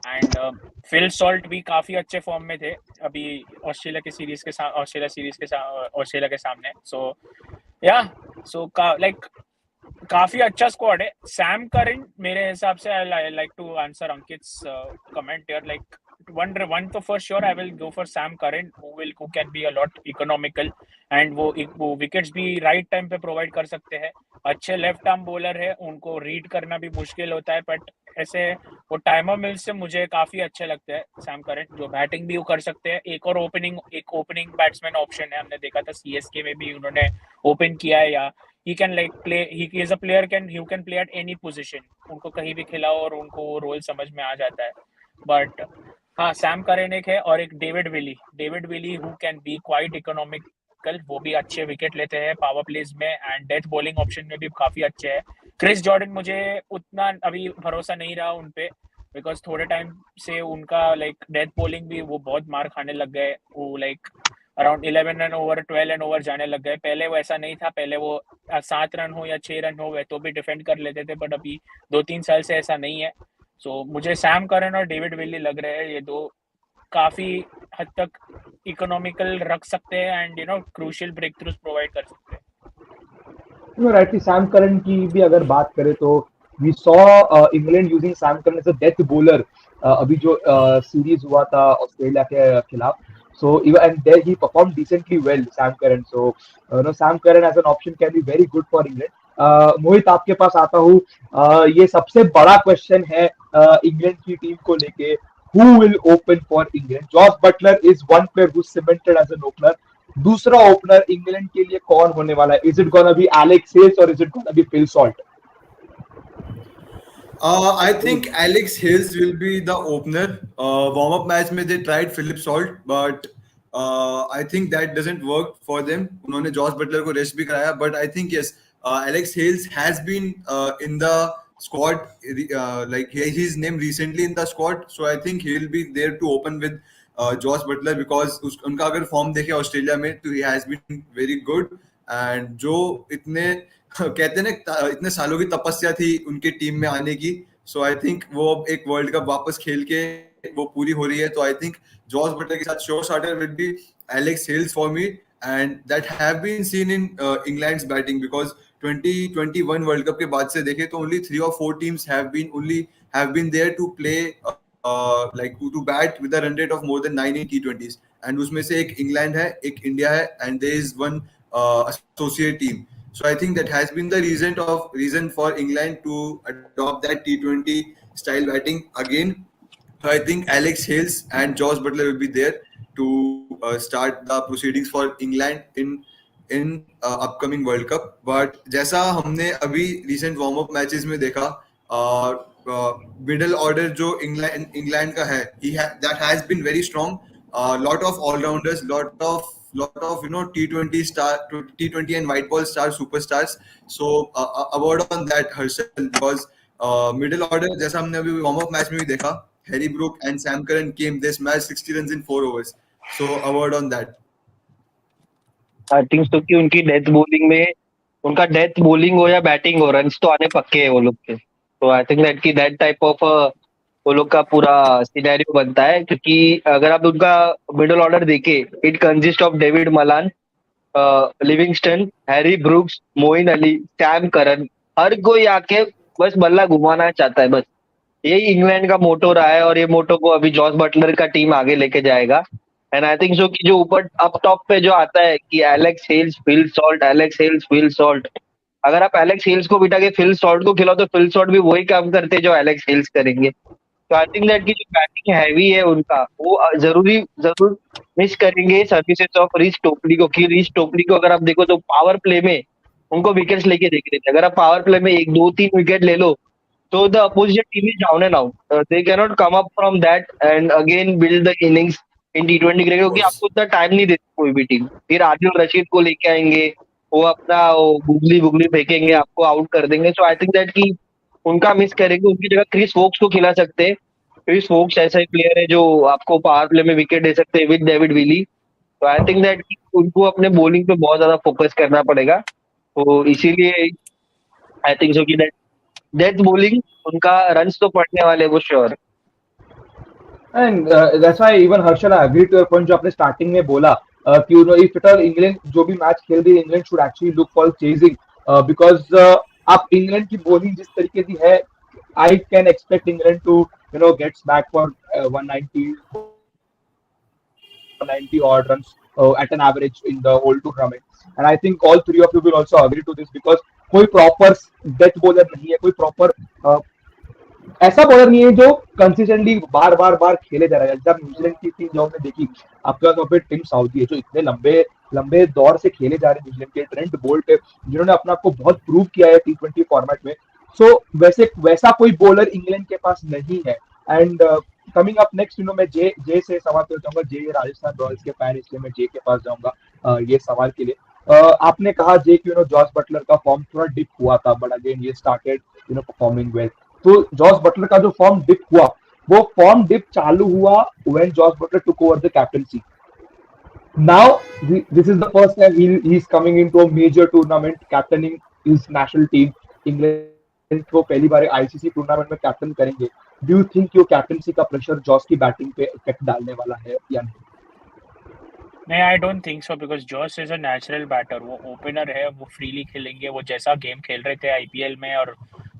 एंड फिल सॉल्ट भी काफी अच्छे फॉर्म में थे अभी ऑस्ट्रेलिया के सामने. सो या लाइक काफी अच्छा स्क्वाड है. सैम करन मेरे हिसाब से, I like to answer Ankit's comment here. Like one तो for sure I will go for Sam Curran, who can be a lot economical, and वो विकेट्स भी राइट टाइम पे प्रोवाइड कर सकते हैं. अच्छे लेफ्ट आर्म बॉलर है, उनको रीड करना भी मुश्किल होता है, बट ऐसे वो टाइमर मिल्स से मुझे काफी अच्छे लगते हैं सैम करन, जो बैटिंग भी वो कर सकते हैं। एक ओपनिंग बैट्समैन ऑप्शन है, हमने देखा था सीएसके में भी उन्होंने ओपन किया है। या he can like play, he is a player can you can play at any position, उनको कहीं भी खिलाओ और उनको वो रोल समझ में आ जाता है। बट हाँ, सैम करन एक है, और एक David Willey who can be quite economical, वो भी अच्छे विकेट लेते हैं पावर प्लेज में, एंड डेथ बॉलिंग ऑप्शन में भी काफी अच्छे है। क्रिस जॉर्डन मुझे उतना अभी भरोसा नहीं रहा उन पे, बिकॉज थोड़े टाइम से उनका लाइक डेथ बॉलिंग भी वो बहुत मार खाने लग गए, वो like around 11 run over 12 run over जाने लग गए। पहले वो ऐसा नहीं था, पहले वो 7 रन हो या 6 रन हो तो भी डिफेंड कर लेते थे, बट अभी 2-3 साल से ऐसा नहीं है। सो मुझे सैम करन और डेविड विली लग रहे हैं, ये दो काफी हद तक इकोनॉमिकल रख सकते हैं and crucial breakthroughs provide कर सकते हैं। राइटली सैम करन की भी अगर बात करें तो we saw England using Sam Curran as a death bowler अभी जो सीरीज हुआ था ऑस्ट्रेलिया के खिलाफ, so even and there he performed decently well, Sam Curran. So Sam Curran as an option can be very good for England. मोहित आपके पास आता हूँ। ये सबसे बड़ा क्वेश्चन है इंग्लैंड की टीम को लेके, who will open for England? Josh Butler is one player who's cemented as an opener. दूसरा ओपनर इंग्लैंड के लिए कौन होने वाला है? Is it gonna be Alex Hales और is it gonna be Phil Salt? I think Alex Hills will be the opener. Warm-up match में they tried Philip Salt, but I think that doesn't work for them. उन्होंने Jos Buttler को rest भी कराया, but I think yes, Alex Hills has been in the squad. Like he's named recently in the squad, so I think he'll be there to open with Jos Buttler because उनका अगर form देखे Australia में तो he has been very good, and जो इतने कहते हैं ना इतने सालों की तपस्या थी उनके टीम में आने की, सो आई थिंक वो अब एक वर्ल्ड कप वापस खेल के वो पूरी हो रही है, तो आई थिंक जॉस बटलर के साथ sure starter will be Alex Hales for me, and that have been seen in England's batting because 2021 World Cup के बाद से देखे तो only 3 or 4 teams have been there to play like to bat with a run rate of more than 9 in T20s, and उसमें से एक England है, एक इंडिया है, and there is one associate team. So I think that has been the reason for England to adopt that T20 style batting again. So I think Alex Hales and Josh Butler will be there to start the proceedings for England in upcoming World Cup. But जैसा हमने अभी recent warm up matches में देखा, middle order जो England का है, that has been very strong. Lot of all rounders, lot of T20 T20 and white ball star superstars. So award on that Herschel, because middle order जैसा हमने अभी warm up match में भी देखा, Harry Brook and Sam Curran came, they smashed 60 runs in 4 overs. So award on that. I think तो कि उनकी death bowling में, उनका डेथ बॉलिंग हो या बैटिंग हो, रन्स तो आने पक्के है वो लोग के। तो आई थिंक दैट की दैट टाइप ऑफ वो लोग का पूरा सिनेरियो बनता है, क्योंकि अगर आप उनका मिडिल ऑर्डर देखे, it consist of David Malan, Livingstone, Harry Brooks, Moin Ali, Sam Curran, हर कोई आके बस बल्ला घुमाना चाहता है। बस यही इंग्लैंड का मोटो रहा है, और ये मोटो को अभी जॉस बटलर का टीम आगे लेके जाएगा। एंड आई थिंक सो कि जो ऊपर अप टॉप पे जो आता है कि Alex Hales Phil Salt, Alex Hales Phil Salt, अगर आप एलेक्स हेल्स को बिठा के फिल सॉल्ट को खिलाओ तो फिल सॉल्ट भी वही काम करते जो एलेक्स हेल्स करेंगे। तो आई थिंक दैट की जो बैटिंग हैवी है उनका, वो जरूर मिस करेंगे सर्विसेज ऑफ रिच टोपली को। कि रिच टोपली को अगर आप देखो तो पावर प्ले में उनको विकेट्स लेके देख रहे थे, अगर आप पावर प्ले में 1 2 3 विकेट ले लो तो the opposition team is down and out, they can not come up from that and again build the innings in T20 cricket, क्योंकि आपको उतना टाइम नहीं देती कोई भी टीम। फिर आदिल रशीद को लेके आएंगे, वो अपना बुगली फेंकेंगे, आपको आउट कर देंगे। सो आई थिंक दैट कि उनका मिस करेंगे, उनकी जगह क्रिस वोक्स को खिला सकते हैं। क्रिस वोक्स ऐसा ही प्लेयर है जो आपको पावर प्ले में विकेट दे सकते हैं विद डेविड विली। तो आई थिंक दैट उनको अपने बॉलिंग पे बहुत ज्यादा फोकस करना पड़ेगा, तो इसीलिए आई थिंक सो कि डेथ बॉलिंग उनका रन्स तो पड़ने वाले वो sure. And that's why even Harshal I agree to your point जो आपने स्टार्टिंग में बोला कि इफ इट ऑल इंग्लैंड जो भी मैच खेल रही है, England should actually look for chasing, because आप इंग्लैंड की बॉलिंग जिस तरीके की है, I can expect England to gets back for 190 odd runs at an average in the whole tournament. And I think all three of you will also agree to this because कोई proper death bowler नहीं है, कोई proper ऐसा bowler नहीं है जो consistently बार बार बार खेले जा रहा है। जब न्यूजीलैंड की टीम जो हमने देखी, आपके पास वहाँ पे टीम साउदी है जो इतने लंबे लंबे दौर से खेले जा रहे हैं न्यूजीलैंड के, ट्रेंट बोल्ट है जिन्होंने अपने आप को बहुत प्रूव किया है T20 फॉर्मेट में। सो वैसे वैसा कोई बॉलर इंग्लैंड के पास नहीं है। एंड कमिंग अप नेक्स्ट, मैं जे जे से सवाल करना चाहूंगा। जे राजस्थान रॉयल्स के फैन, इसलिए मैं जे के पास जाऊंगा ये सवाल के लिए। आपने कहा जे कि जॉस बटलर का फॉर्म थोड़ा डिप हुआ था, बट अगेन ये स्टार्टेड परफॉर्मिंग वेल। तो जॉस बटलर का जो फॉर्म डिप हुआ, वो फॉर्म डिप चालू हुआ when Jos Buttler took over the captaincy. Now, this is the first time he's coming into a major tournament, captaining his national team. England को पहली बार आईसीसी टूर्नामेंट में कैप्टन करेंगे। Do you think your captaincy का pressure Jos की batting पे effect डालने वाला है या नहीं? नहीं, I don't think so, because Jos is a natural batter. वो ओपनर है, वो फ्रीली खेलेंगे। वो जैसा गेम खेल रहे थे आईपीएल में और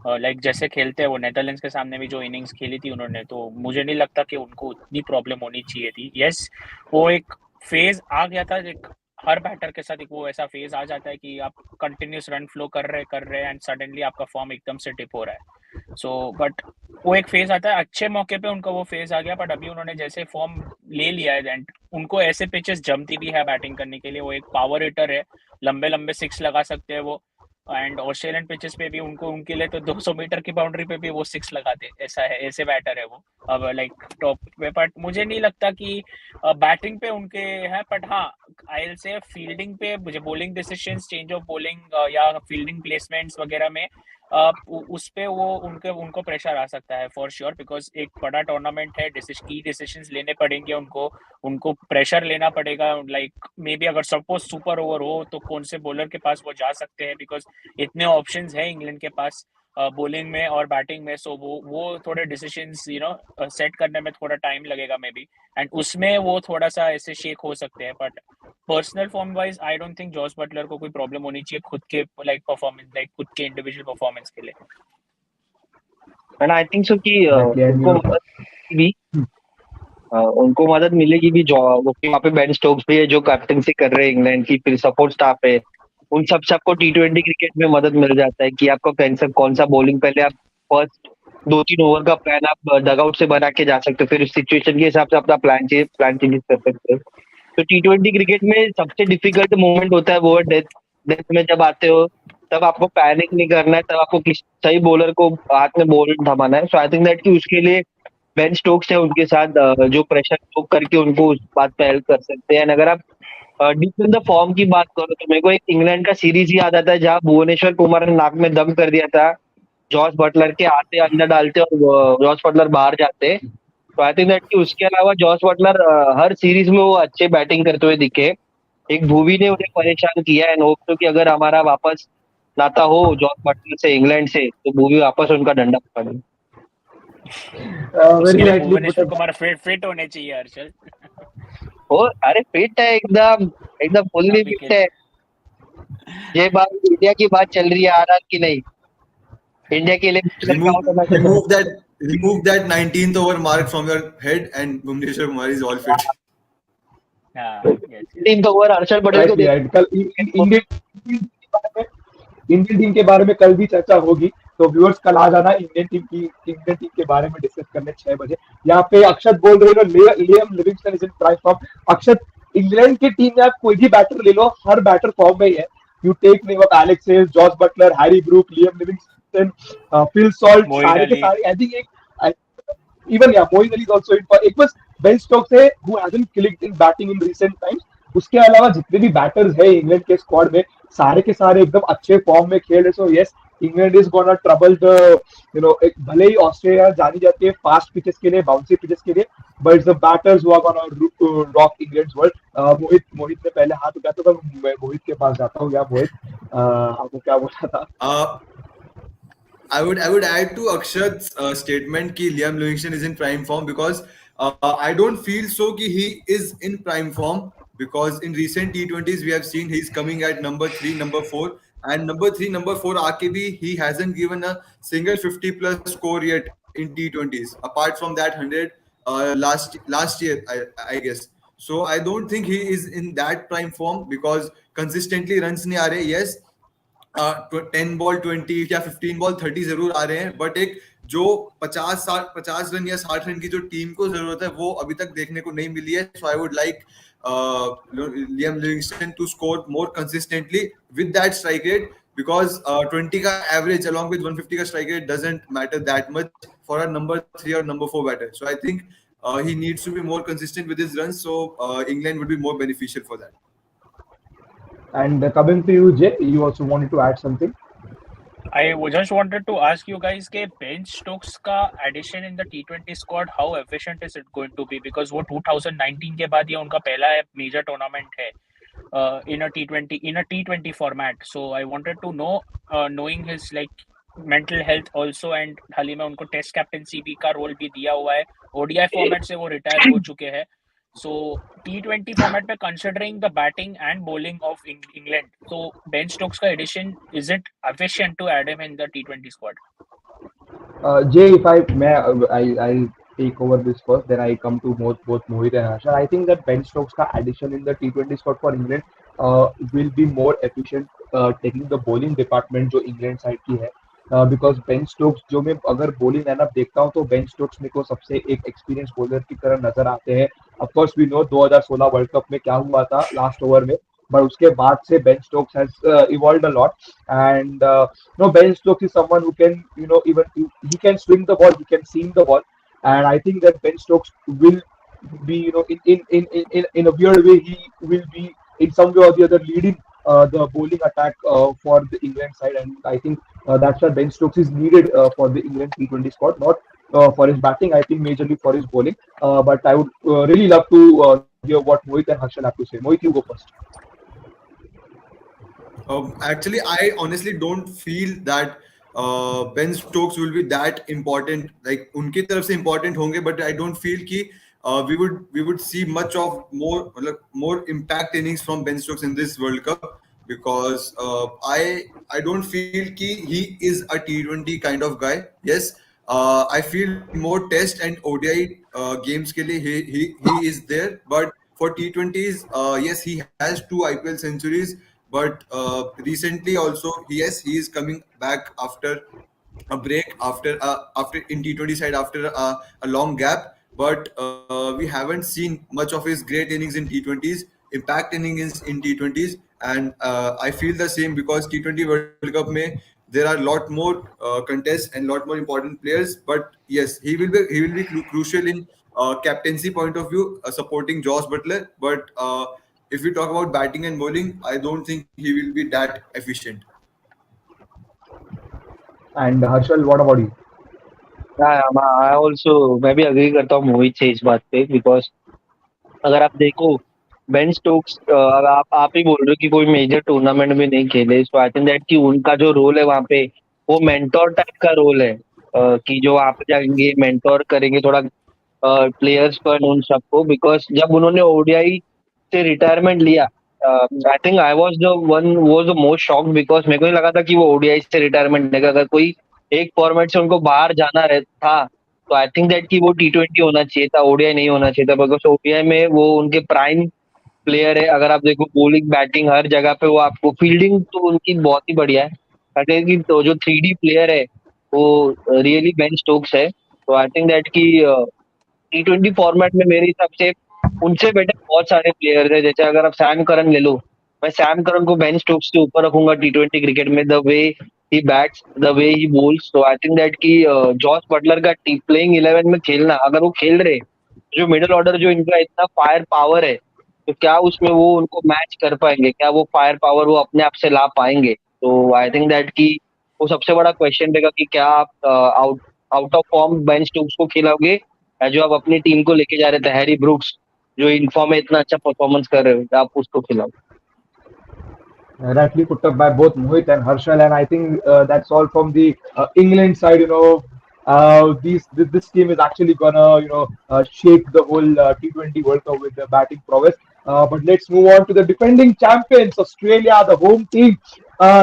लाइक जैसे खेलते हैं वो, नेदरलैंड्स के सामने भी जो इनिंग्स खेली थी उन्होंने, तो मुझे नहीं लगता कि उनको उतनी प्रॉब्लम होनी चाहिए थी। यस, वो एक फेज आ गया था, एक हर बैटर के साथ एक वो ऐसा फेज आ जाता है कि आप कंटिन्यूस रन फ्लो कर रहे हैं एंड सडनली आपका फॉर्म एकदम से टिप हो रहा है। सो बट वो एक फेज आता है, अच्छे मौके पे उनका वो फेज आ गया। बट अभी उन्होंने जैसे फॉर्म ले लिया है एंड उनको ऐसे पिचेस जमती भी है बैटिंग करने के लिए। वो एक पावर हिटर है, लंबे लंबे सिक्स लगा सकते हैं वो। एंड ऑस्ट्रेलियन पिचेस पे भी उनको, उनके लिए तो 200 मीटर की बाउंड्री पे भी वो सिक्स लगाते, ऐसा है, ऐसे बैटर है वो अब लाइक टॉप पे। बट मुझे नहीं लगता कि बैटिंग पे उनके है। बट हाँ, आई विल से फील्डिंग पे मुझे bowling decisions, change of bowling या फील्डिंग प्लेसमेंट्स वगैरह में उस पे वो उनको प्रेशर आ सकता है फॉर श्योर। बिकॉज एक बड़ा टूर्नामेंट है, की डिसीजंस लेने पड़ेंगे उनको, उनको प्रेशर लेना पड़ेगा। लाइक मे बी अगर सपोज सुपर ओवर हो तो कौन से बॉलर के पास वो जा सकते हैं, बिकॉज इतने ऑप्शंस है इंग्लैंड के पास बॉलिंग में और बैटिंग में। सो वो थोड़े डिसीजंस सेट करने में थोड़ा टाइम लगेगा मे बी, एंड उसमें वो थोड़ा सा ऐसे शेक हो सकते हैं। But personal form wise I don't think Jos Buttler को कोई प्रॉब्लम होनी चाहिए खुद के लाइक परफॉर्मेंस, लाइक खुद के इंडिविजुअल परफॉर्मेंस के लिए। एंड आई थिंक सो कि Hmm. उनको मदद मिलेगी भी जो वहाँ पे बेन स्टोक्स भी है जो कैप्टनसी कर रहे हैं इंग्लैंड की, फिर सपोर्ट स्टाफ है, उन सब आपको T20 क्रिकेट में मदद मिल जाता है कि आपको कौन सा बॉलिंग, पहले आप फर्स्ट 2-3 ओवर का प्लान आप डगआउट से बना के जा सकते हो, फिर उस सिचुएशन के हिसाब से अपना प्लान चेंज कर सकते हो। तो T20 क्रिकेट में सबसे डिफिकल्ट मोमेंट होता है वो डेथ डेथ में जब आते हो, तब आपको पैनिक नहीं करना है, तब आपको सही बॉलर को हाथ में बॉल थमाना है। सो आई थिंक दैट कि उसके लिए बेन स्टोक्स है उनके साथ जो प्रेशर स्टोक करके उनको उस बात पे हेल्प कर सकते हैं। अगर आप डीप इन द फॉर्म की बात करो तो मेरे को एक इंग्लैंड का सीरीज याद आता है जहां भुवनेश्वर कुमार ने नाक में दम कर दिया था जॉस बटलर के, आते अंदर डालते और जॉस बटलर बाहर जाते। तो आई थिंक दैट कि उसके अलावा जॉस बटलर हर सीरीज में वो अच्छे बैटिंग करते हुए दिखे। एक भुवी ने उन्हें परेशान किया एंड होप तो कि अगर हमारा वापस नाता हो जॉस बटलर से इंग्लैंड से तो भुवी वापस उनका डंडा पकड़े। उसके वेरी लिए राइटली भुवनेश्वर कुमार फिट होने चाहिए हर्षल। और अरे फिट है एकदम, एकदम फुल्ली अभी फिट के है। ये बात इंडिया की बात चल रही है आरआर की नहीं, इंडिया के लिए Remove आउट होना चाहिए। remove that remove that 19th over mark from your head, and Bhuvneshwar Kumar is all fit. हाँ, yes yes. 3 over Harshal Patel को राइटली दे। राइट। कल इंडियन टीम के बारे में कल भी चर्चा होगी, तो व्यूअर्स कल आ जाना इंडियन टीम के बारे में डिस्कस करने 6 बजे। यहाँ पे अक्षत बोल रहे हो Liam Livingstone is in prime form. Akshat, England की टीम में आप कोई भी बैटर ले लो, हर बैटर फॉर्म में ही है। You take name of Alex Hales, Jos Buttler, Harry Brook, Liam Livingstone, Phil Salt, Moeen सारे के अली। सारे आई थिंक एक even yeah, Moeen Ali is also in for एक बस बेन स्टोक्स है who hasn't clicked in batting in recent times। उसके अलावा जितने भी बैटर्स है इंग्लैंड के स्क्वाड में, सारे के सारे एकदम अच्छे फॉर्म में खेल रहे। So yes, England is gonna trouble the एक भले ही ऑस्ट्रेलिया जानी जाती है फास्ट पिचेस के लिए, बाउंसी पिचेस के लिए, but the batters who are gonna rock England's world. Mohit ने पहले हाथ उठाया तो मैं मोहित के पास जाता हूँ। या मोहित, आपको क्या बोला था? I would add to Akshat's statement कि Liam Livingstone is in prime form, because I don't feel so कि he is in prime form, because in recent T20s we have seen he's coming at number 3, number 4, and number 3, number 4 आके भी he hasn't given a single 50 plus score yet in T20s apart from that 100 last year, I guess. So I don't think he is in that prime form because consistently runs नहीं आ रहे. Yes, 10 ball 20 या 15 ball 30 जरूर आ रहे हैं, but एक जो 50 run या 60 run की जो टीम को जरूरत है वो अभी तक देखने को नहीं मिली है. So I would like Liam Livingstone to score more consistently with that strike rate, because 20 का एवरेज अलॉन्ग विद 150 का strike rate doesn't matter that much for a number 3 और number 4 batter. So I think he needs to be more consistent with his runs, so England would be more beneficial for that. And coming to you, Jay, you also wanted to add something. Just wanted to ask you guys के Ben Stokes का addition in the T20 squad, how efficient is it going to be? Because वो 2019 के बाद ये उनका पहला major tournament है in a T20 format. So I wanted to know, knowing his like mental health also, and हाल ही में उनको test captaincy भी का रोल भी दिया हुआ है. ODI फॉर्मेट से वो रिटायर हो चुके हैं. So T20 format पे considering the batting and bowling of England, so Ben Stokes का addition, is it efficient to add him in the T20 squad? Jay, if I take over this first, then I come to both Mohit and Harsha. I think that Ben Stokes का addition in the T20 squad for England will be more efficient, taking the bowling department जो England side की है. Because Ben Stokes जो मैं अगर bowling lineup देखता हूँ तो बेन स्टोक्स मेरे को सबसे एक एक्सपीरियंस बॉलर की तरह नजर आते हैं. Of course we know 2016 World Cup में क्या हुआ था लास्ट ओवर में, बट उसके बाद से Ben Stokes has evolved a lot. And no, Ben Stokes is someone who can even he can swing the ball, he can seam the ball, and I think that Ben Stokes will be in a weird way he will be in some way or the other leading the bowling attack for the England side, and I think that's why Ben Stokes is needed for the England T20 squad, not for his batting, I think majorly for his bowling. But I would really love to hear what Mohit and Harshal have to say. Mohit, you go first. Actually, I honestly don't feel that Ben Stokes will be that important. Like उनकी तरफ से important होंगे, but I don't feel कि we would see much of more impact innings from Ben Stokes in this World Cup, because I don't feel कि he is a T20 kind of guy. Yes, I feel more Test and ODI games के लिए he is there, but for T20s, yes, he has 2 IPL centuries, but recently also he is coming back after a break, after in T20 side after a long gap. But we haven't seen much of his great innings in T20s, impact innings in T20s, and I feel the same because T20 World Cup में there are a lot more contests and lot more important players. But yes, he will be crucial in captaincy point of view, supporting Josh Butler. But if we talk about batting and bowling, I don't think he will be that efficient. And Harshal, what about you? I also मैं भी agree करता हूँ मोहित से इस बात पे, because अगर आप देखो बेन स्टोक्स, अगर आप ही बोल रहे हो कि कोई मेजर टूर्नामेंट में नहीं खेले, सो आई थिंक दैट कि उनका जो रोल है वहाँ पे वो मेंटोर टाइप का रोल है, कि जो वहाँ पे जाएंगे मेंटोर करेंगे थोड़ा प्लेयर्स पर उन सबको. बिकॉज जब उन्होंने ओडीआई से रिटायरमेंट लिया, I think I was the most shocked, because मेरे को नहीं लगा था कि वो ओडीआई से रिटायरमेंट लेगा. अगर कोई एक फॉर्मेट से उनको बाहर जाना था तो आई थिंक दैट कि वो T20 होना चाहिए था, ओडीआई नहीं होना चाहिए था. बिकॉज ओडीआई में वो उनके प्राइम प्लेयर है. अगर आप देखो बॉलिंग बैटिंग हर जगह पे वो आपको, फील्डिंग तो उनकी बहुत ही बढ़िया है. आई थिंक तो जो 3D प्लेयर है वो रियली बेन स्टोक्स है. तो आई थिंक दैट कि T20 फॉर्मेट में मेरे हिसाब से उनसे बेटर बहुत सारे प्लेयर्स है. जैसे अगर आप सैम करन ले लो, मैं सैम करन को बेन स्टोक्स के ऊपर रखूंगा T20 क्रिकेट में. The way he bats, the way he bowls. तो आई थिंक दैट कि जॉस बटलर का प्लेइंग 11 में खेलना, अगर वो खेल रहे, जो मिडिल ऑर्डर जो इनका इतना फायर पावर है, तो क्या उसमें वो उनको मैच कर पाएंगे, क्या वो फायर पावर वो अपने आप से ला पाएंगे? तो आई थिंक दैट कि वो सबसे बड़ा क्वेश्चन रहेगा कि क्या आप out of form Ben Stokes को खिलाओगे, या जो आप अपनी टीम को लेके जा रहे थे हैरी ब्रूक्स जो इनफॉर्म में इतना अच्छा परफॉर्मेंस कर रहे हो, आप उसको खिलाओ. Rightly put up by both Mohit and Harshal, and I think that's all from the England side. This team is actually gonna shake the whole T20 World Cup with their batting prowess. But let's move on to the defending champions, Australia, the home team.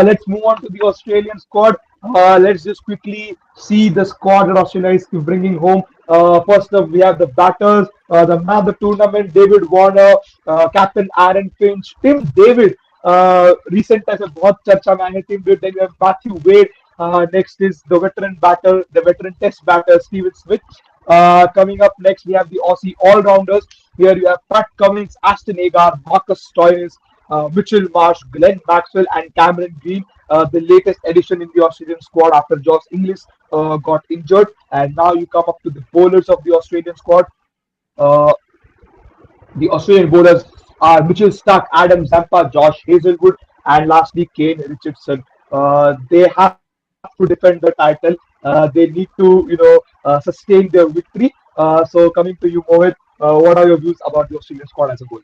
Let's move on to the Australian squad. Let's just quickly see the squad that Australia is bringing home. First up, we have the batters, the man of the tournament, David Warner, captain Aaron Finch, Tim David. recent time में बहुत चर्चा में आए team then you have Matthew Wade. Next is the veteran test batter Steven Smith. Coming up next, we have the Aussie all-rounders. Here you have Pat Cummins, Aston Agar, Marcus Stoynes, Mitchell Marsh, Glenn Maxwell, and Cameron Green. The latest addition in the Australian squad after Josh Inglis got injured. And now you come up to the bowlers of the Australian squad. The Australian bowlers are Mitchell Starc, Adam Zampa, Josh Hazelwood, and lastly Kane Richardson. They have to defend the title. They need to, sustain their victory. So coming to you, Mohit, what are your views about the Australian squad as a whole?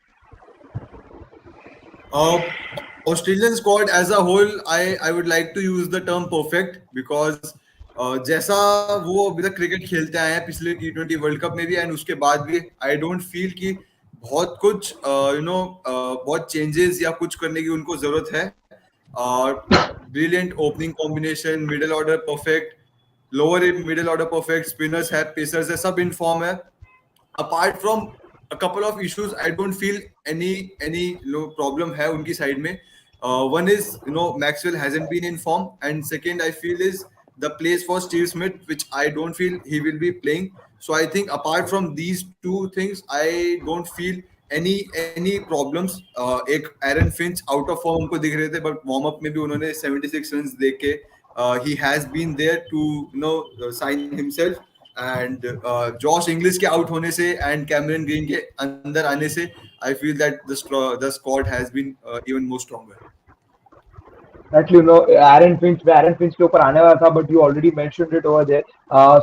Australian squad as a whole, I would like to use the term perfect because जैसा वो अभी तक cricket खेलते आए हैं पिछले T20 world Cup में भी एंड उसके बाद भी आई डोंट फील कि बहुत कुछ बहुत चेंजेस या कुछ करने की उनको जरूरत है. Brilliant opening combination, middle order perfect, lower middle order perfect, spinners है, pacers है, सब in form है. Apart from a couple of issues, I don't feel any problem है उनकी side में. One is Maxwell hasn't been in form, and second I feel is the place for Steve Smith, which I don't feel he will be playing. So I think apart from these two things, I don't feel any problems. एक Aaron Finch out of form उनको दिख रहे थे, but warm up में भी उन्होंने 76 runs दे के he has been there to sign himself. And Josh Inglis के out होने से and Cameron Green के अंदर आने से I feel that the squad has been even more stronger. Exactly, Aaron Finch के ऊपर आने वाला था, but you already mentioned it over there.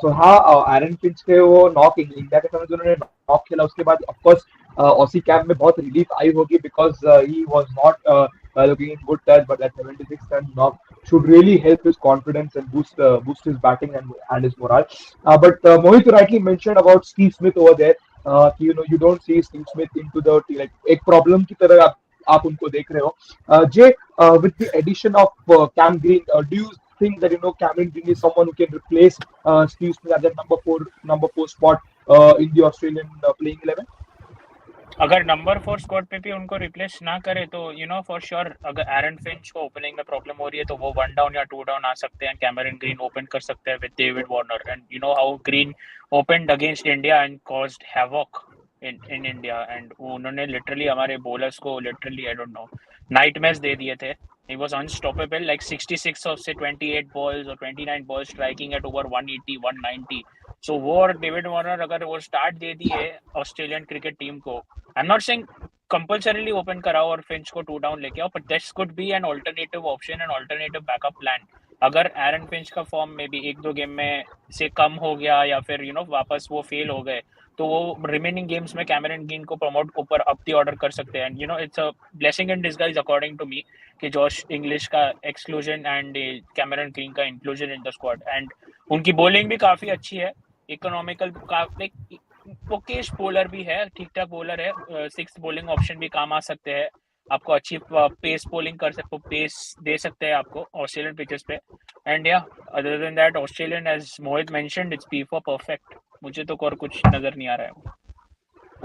So हाँ, Aaron Finch के वो नॉक इंडिया के समय जो उन्होंने नॉक खेला उसके बाद of course Aussie camp में बहुत relief आई होगी because he was not looking in good touch, but that 76 run knock should really help his confidence and boost his batting and his morale. But Mohit, you rightly mentioned about Steve Smith over there. You don't see Steve Smith into the like एक problem की तरह आप उनको देख रहे हो. Jay, with the addition of Cam Green, do you think that Cameron Green is someone who can replace Steve Smith at that number four spot in the Australian playing 11? अगर number 4 squad पे भी उनको replace ना करे तो for sure अगर Aaron Finch को opening में प्रॉब्लम हो रही है तो वो 1 डाउन या 2 डाउन आ सकते हैं. कैमरन ग्रीन ओपन कर सकते हैं with David Warner and how Green opened against India and caused havoc in India and उन्होंने लिटरली हमारे बॉलर्स को literally I don't know nightmares दे दिए थे. He was unstoppable, like 66 of say 28 balls or 29 balls striking at over 180 190. So वो और David Warner अगर वो स्टार्ट दे दिए ऑस्ट्रेलियन क्रिकेट टीम को, I am not saying compulsorily open कराओ और फिंच को 2 डाउन लेके आओ, but this could be an alternative option and alternative backup plan. अगर एरन फिंच का फॉर्म में भी 1-2 गेम में से कम हो गया या फिर वापस वो फेल हो गए तो वो रिमेनिंग गेम्स में कैमरन ग्रीन को प्रमोट ऊपर अप दी ऑर्डर कर सकते हैं. And it's a blessing in disguise according to me कि जॉश इंग्लिश का एक्सक्लूजन एंड कैमरन ग्रीन का inclusion in the squad. And उनकी बॉलिंग भी काफी अच्छी है, इकोनॉमिकल, ओकेश बॉलर भी है, ठीक ठाक बॉलर है. 6th बॉलिंग ऑप्शन भी काम आ सकते हैं आपको, अच्छी पेस बॉलिंग कर सकते, पेस दे सकते हैं आपको ऑस्ट्रेलियन पिचेस पे. एंड या other than that Australian as Mohit mentioned it's P for perfect. मुझे तो और कुछ नजर नहीं आ रहा है.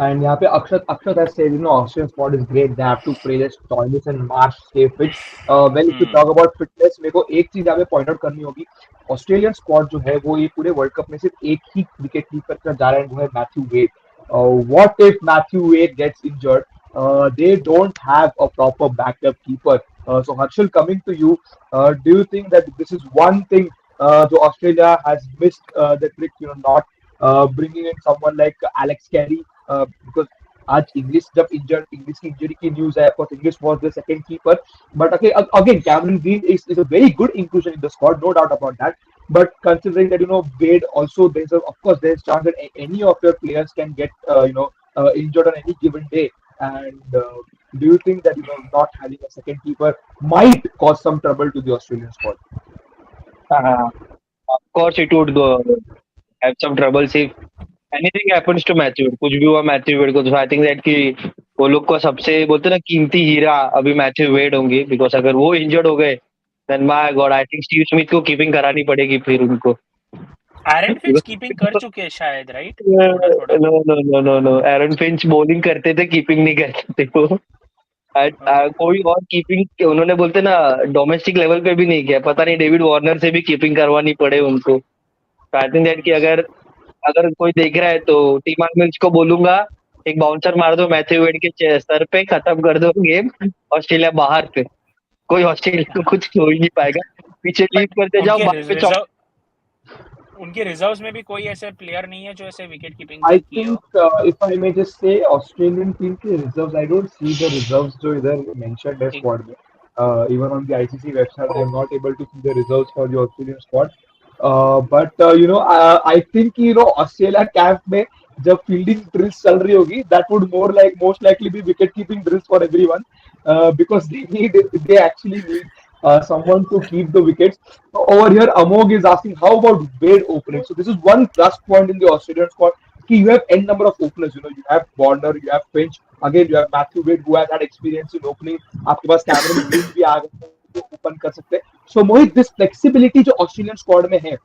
And यहाँ पे Akshat has said, Australian squad is great. They have to play their Stoinis and Marsh stay fit. Well, if you talk about fitness, मेरे को एक चीज यहाँ पे पॉइंट आउट करनी होगी. ऑस्ट्रेलियन स्क्वाड जो है वो ये पूरे वर्ल्ड कप में सिर्फ एक ही विकेट कीपर का जा रहा है, वो है Matthew Wade. What if Matthew Wade gets injured? They don't have a proper backup keeper. So Harshal, coming to you, do you think that this is one thing जो Australia has missed the trick, not bringing in someone like Alex Carey? Because आज English जब English की injury की news है, of English was the second keeper, but okay, again Cameron Green is a very good inclusion in the squad, no doubt about that. But considering that Wade also, there's chance that any of your players can get injured on any given day. And do you think that not having a second keeper might cause some trouble to the Australian squad? Of course, it would have some troubles if anything happens to Matthew. कुछ भी हुआ Matthew Wade को, तो I think that कि वो लोग को सबसे बोलते ना कीमती हीरा अभी मैथ्यू वेड होंगे. बिकॉज अगर वो इंजर्ड हो गए then my god, I think Steve Smith को कीपिंग करानी पड़ेगी फिर उनको. एरन फिंच कीपिंग कर चुके हैं शायद, right? No Aaron Finch bowling करते थे, कीपिंग नहीं करते थे वो. कोई और कीपिंग उन्होंने बोलते ना डोमेस्टिक लेवल पे भी नहीं किया, पता नहीं डेविड वार्नर से भी कीपिंग करवानी पड़े उनको। आई थिंक दैट कि अगर अगर कोई देख रहा है तो टीम मिल्स को बोलूंगा एक बाउंसर मार दो मैथ्यू वेड के सर पे, खत्म कर दो गेम, ऑस्ट्रेलिया बाहर पे, कोई ऑस्ट्रेलिया को कुछ हो ही नहीं पाएगा, पीछे लीव बट करते जाओ बाद में उनके रिजर्व्स में भी कोई ऐसे प्लेयर नहीं है जो ऐसे विकेट कीपिंग I की हो। think if I may just say Australian team के reserves, I don't see the reserves जो इधर mentioned है squad में. Even on the ICC website, I am not able to see the reserves for the Australian squad. But I think Australia camp में जब fielding drills चल रही होगी, that would most likely be wicket keeping drills for everyone, because they actually need someone to keep the wickets. Over here, Amog is asking, how about Wade opening? So this is one plus point in the Australian squad. You have n number of openers. You have Warner, you have Finch. Again, you have Matthew Wade, who has had experience in opening. आपके पास Cameron Green भी आ गए जो open कर सकते हैं. So Mohit, this flexibility जो Australian squad में है,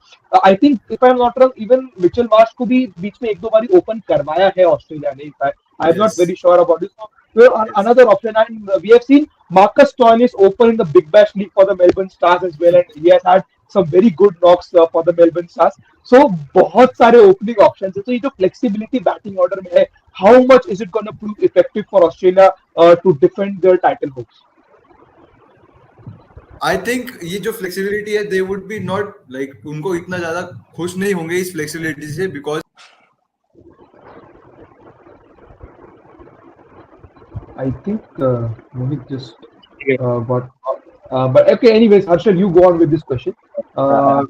I think if I'm not wrong, even Mitchell Marsh को भी बीच में एक दो बारी open करवाया है ऑस्ट्रेलिया ने. I'm not very yes, sure about this. So yes. another option, and we have seen Marcus Stoinis is open in the Big Bash League for the Melbourne Stars as well, and he has had some very good knocks for the Melbourne Stars. So बहुत सारे opening options है. तो ये जो flexibility batting order में है, how much is it going to prove effective for Australia to defend their title hopes? I think ये जो फ्लेक्सिबिलिटी है they would be not like उनको इतना ज्यादा खुश नहीं होंगे इस फ्लेक्सिबिलिटी से because I think Mohit just got. But okay, anyways, Harshal, you go on with this question. About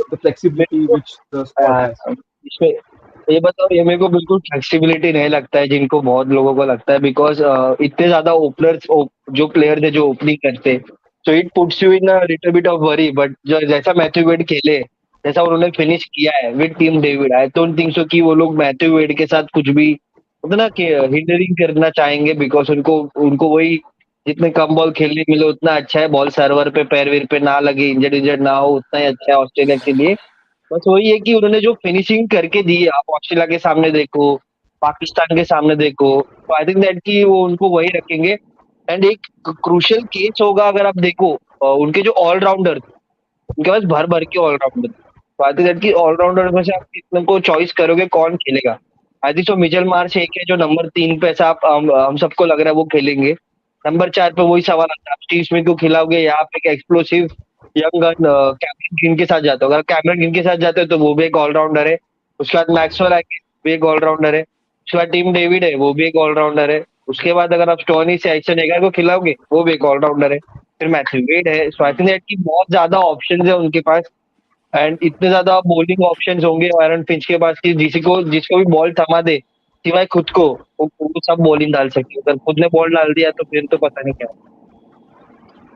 the flexibility which the squad has. इसमें ये बताओ, ये मेरे को बिल्कुल फ्लेक्सिबिलिटी नहीं लगता है जिनको बहुत लोगों को लगता है, बिकॉज इतने ज्यादा ओपनर्स जो प्लेयर थे जो ओपनिंग करते, so it puts you in little bit of worry, but जो जैसा मैथ्यू वेड खेले, जैसा उन्होंने फिनिश किया है with team David, I don't think सो कि वो लोग मैथ्यू वेड के साथ कुछ भी उतना हिंडरिंग करना चाहेंगे, बिकॉज उनको उनको वही जितने कम बॉल खेलने मिले उतना अच्छा है, बॉल सर्वर पे पैर वीर पे ना लगे, इंजर्ड इंजर्ड ना हो, उतना ही अच्छा है ऑस्ट्रेलिया के लिए। बस वही है कि उन्होंने जो फिनिशिंग करके दी है, आप ऑस्ट्रेलिया के सामने देखो, पाकिस्तान के सामने देखो, तो आई थिंक दैट कि वो उनको वही रखेंगे। एंड एक क्रूशियल केस होगा अगर आप देखो, उनके जो ऑलराउंडर, उनके पास भर भर के ऑलराउंडर, तो आई थिंक दैट कि ऑलराउंडर में से आप कितने को चॉइस करोगे कौन खेलेगा, I think so Mitchell Marsh एक है जो नंबर 3 पे ऐसा हम सबको लग रहा है वो खेलेंगे। नंबर 4 पे वही सवाल आता है, आप स्टीव स्मिथ को खिलाओगे या आप एक explosive young gun Cameron green के साथ जाते हो, अगर कैमरन ग्रीन के साथ जाते हो तो वो भी एक ऑलराउंडर है, उसके बाद मैक्सवेल आएंगे वो भी एक ऑलराउंडर है, उसके बाद टीम डेविड है वो भी एक ऑलराउंडर है, उसके बाद अगर आप स्टोनी से एक्शन एगर को खिलाओगे वो भी एक ऑलराउंडर है, फिर मैथ्यू वेड है, सो आई थिंक दैट कि बहुत ज्यादा ऑप्शन है उनके पास। एंड इतने ज्यादा बॉलिंग ऑप्शंस होंगे एरन फिंच के पास कि जिसको भी बॉल थमा दे सिवाय खुद को, वो सब बॉलिंग डाल सकते हैं, अगर खुद ने बॉल डाल दिया तो फिर तो पता नहीं क्या।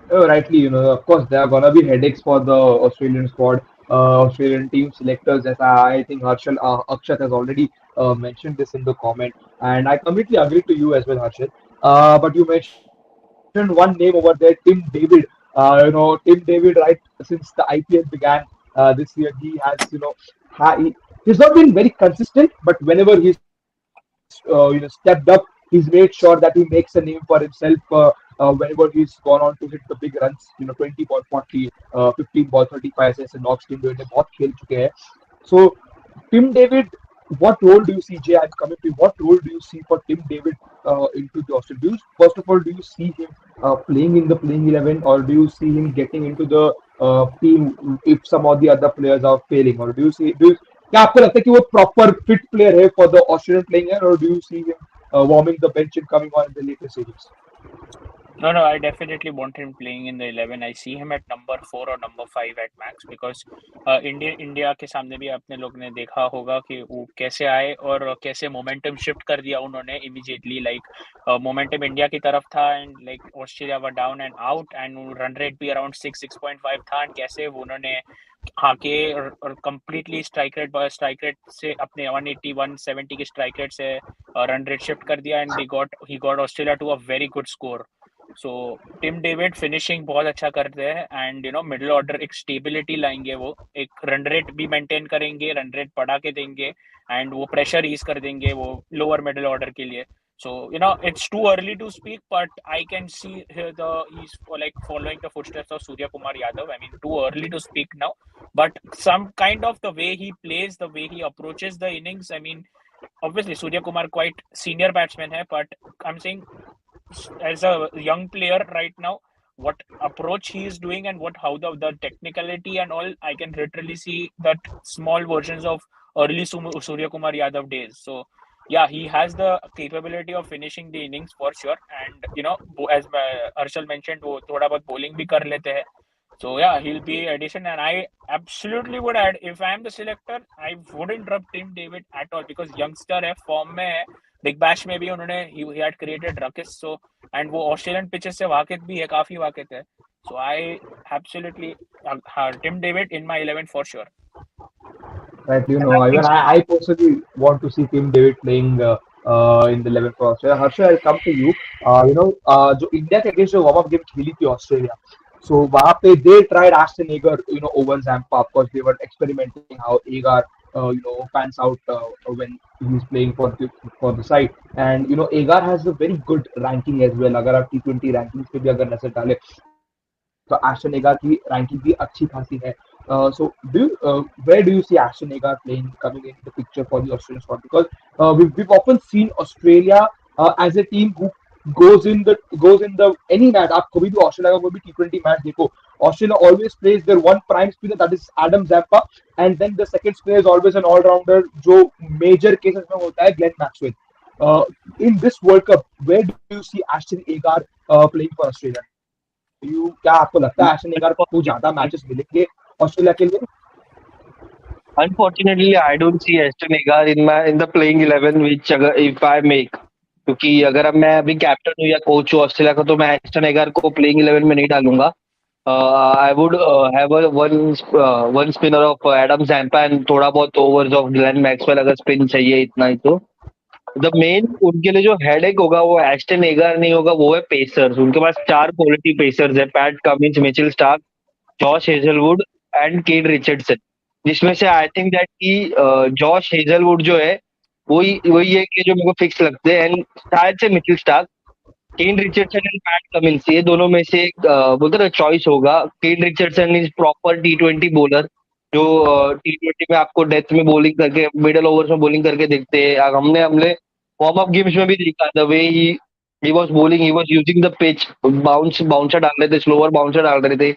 Rightly, of course, there are gonna be headaches for the Australian squad, Australian team selectors. As I think Harshal, Akshat has already mentioned this in the comment, and I completely agree to you as well, Harshal. But you mentioned one name over there, Tim David. Tim David, right since the IPL began this year, he has, he's not been very consistent, but whenever he's, stepped up, he's made sure that he makes a name for himself. Whenever he's gone on to hit the big runs, 20 ball 40, 15 ball 35 ऐसे knocks team David ने बहुत खेल चुके हैं. So Tim David, what role do you see, Jay? I'm coming to you. What role do you see for Tim David into the Australian? First of all, do you see him playing in the playing 11, or do you see him getting into the team if some of the other players are failing, or क्या आपको लगता है कि वो proper fit player है for the Australian playing, और do you see him warming the bench and coming on in the later series? No, I definitely want him playing in the 11. I see him at number 4 or number 5 at max, because India के सामने भी अपने लोग ने देखा होगा कि वो कैसे आए और कैसे मोमेंटम शिफ्ट कर दिया उन्होंने इमीडिएटली. लाइक मोमेंटम इंडिया की तरफ था, and like Australia were down and out, and run rate भी अराउंड 6.5 था, एंड कैसे वो उन्होंने आके और कंप्लीटली स्ट्राइक रेट से अपने 180 170 के स्ट्राइक रेट से रन रेट शिफ्ट कर दिया, and he got Australia to a very good score. So Tim David finishing बहुत अच्छा करते हैं, एंड मिडिल ऑर्डर एक स्टेबिलिटी लाएंगे, वो एक रन रेट भी मेंटेन करेंगे, रन रेट बढ़ा के देंगे, एंड वो प्रेशर ईज कर देंगे वो लोअर मिडिल ऑर्डर के लिए. So it's too early to speak, but I can see here he's like following the footsteps of Surya Kumar Yadav. I mean, too early to speak now, but some kind of the way he plays, the way he approaches the innings. I mean, obviously Surya Kumar quite senior batsman hai, but I'm saying as a young player right now, what approach he is doing and how the technicality and all, I can literally see that small versions of early Surya Kumar Yadav days. So yeah, he has the capability of finishing the innings for sure. And as Arshal mentioned, वो थोड़ा बहुत bowling भी कर लेते हैं. So yeah, he'll be addition, and I absolutely would add, if I am the selector, I wouldn't drop Tim David at all, because youngster है, form में है, बिग बैश में भी उन्होंने he had created ruckus, so and वो Australian pitches से वाकिफ भी है, काफी वाकिफ है. So I absolutely Tim David in my 11 for sure. Right, And I even think I personally want to see Tim David playing in the 11 for Australia. Harsha, I'll come to you. जो India के against जो warm up game खेली थी Australia, so वहाँ पे they tried Ashton Agar, over Zampa. Of course, they were experimenting how Agar, pans out when he's playing for the side. And Agar has a very good ranking as well. अगर आप T20 rankings पे भी अगर नजर डालें, तो Ashton Agar की ranking भी अच्छी खासी है. So, where do you see Ashton Agar playing coming into the picture for the Australian squad? Because we've often seen Australia as a team who goes in the any match. आप कभी भी Australia का कोई भी T20 match देखो, Australia always plays their one prime spinner, that is Adam Zampa, and then the second spinner is always an all-rounder जो major cases में होता है Glenn Maxwell. In this World Cup, where do you see Ashton Agar playing for Australia? क्या आपको लगता है Ashton Agar को ज्यादा मैचेस मिलेंगे ऑस्ट्रेलिया के लिए? unfortunately, I don't see Ashton Agar in the playing 11 which if I make. क्योंकि अगर अब मैं अभी कैप्टन हूँ या कोच हूँ ऑस्ट्रेलिया का, तो मैं एस्टन एगर को प्लेइंग 11 में नहीं डालूंगा. I would have one spinner of Adam Zampa and थोड़ा बहुत ओवर्स ऑफ ग्लेन मैक्सवेल, अगर स्पिन चाहिए इतना ही. तो द मेन उनके लिए जो हेडेक होगा वो एस्टन एगर नहीं होगा, वो है पेसर्स. उनके पास 4 क्वालिटी पेसर्स है: PAT Cummins, Mitchell Starc, Josh Hazlewood and cane Richardson. जिसमें से आई थिंक दैट कि जॉश हेजलवुड जो है वही है कि जो मेरे को फिक्स लगते हैं, एंड शायद से Mitchell Starc. Cane Richardson and PAT Cummins, ये दोनों में से बोलते ना चॉइस होगा. केन Richardson is proper T20 bowler, जो T20 में आपको डेथ में बॉलिंग करके, मिडल ओवर्स में बॉलिंग करके देखते हैं. हमने वार्म अप गेम्स में भी देखा, the way he was bowling, he was using the pitch, bouncer डाल रहे थे, स्लोअर बाउंसर डाल रहे थे.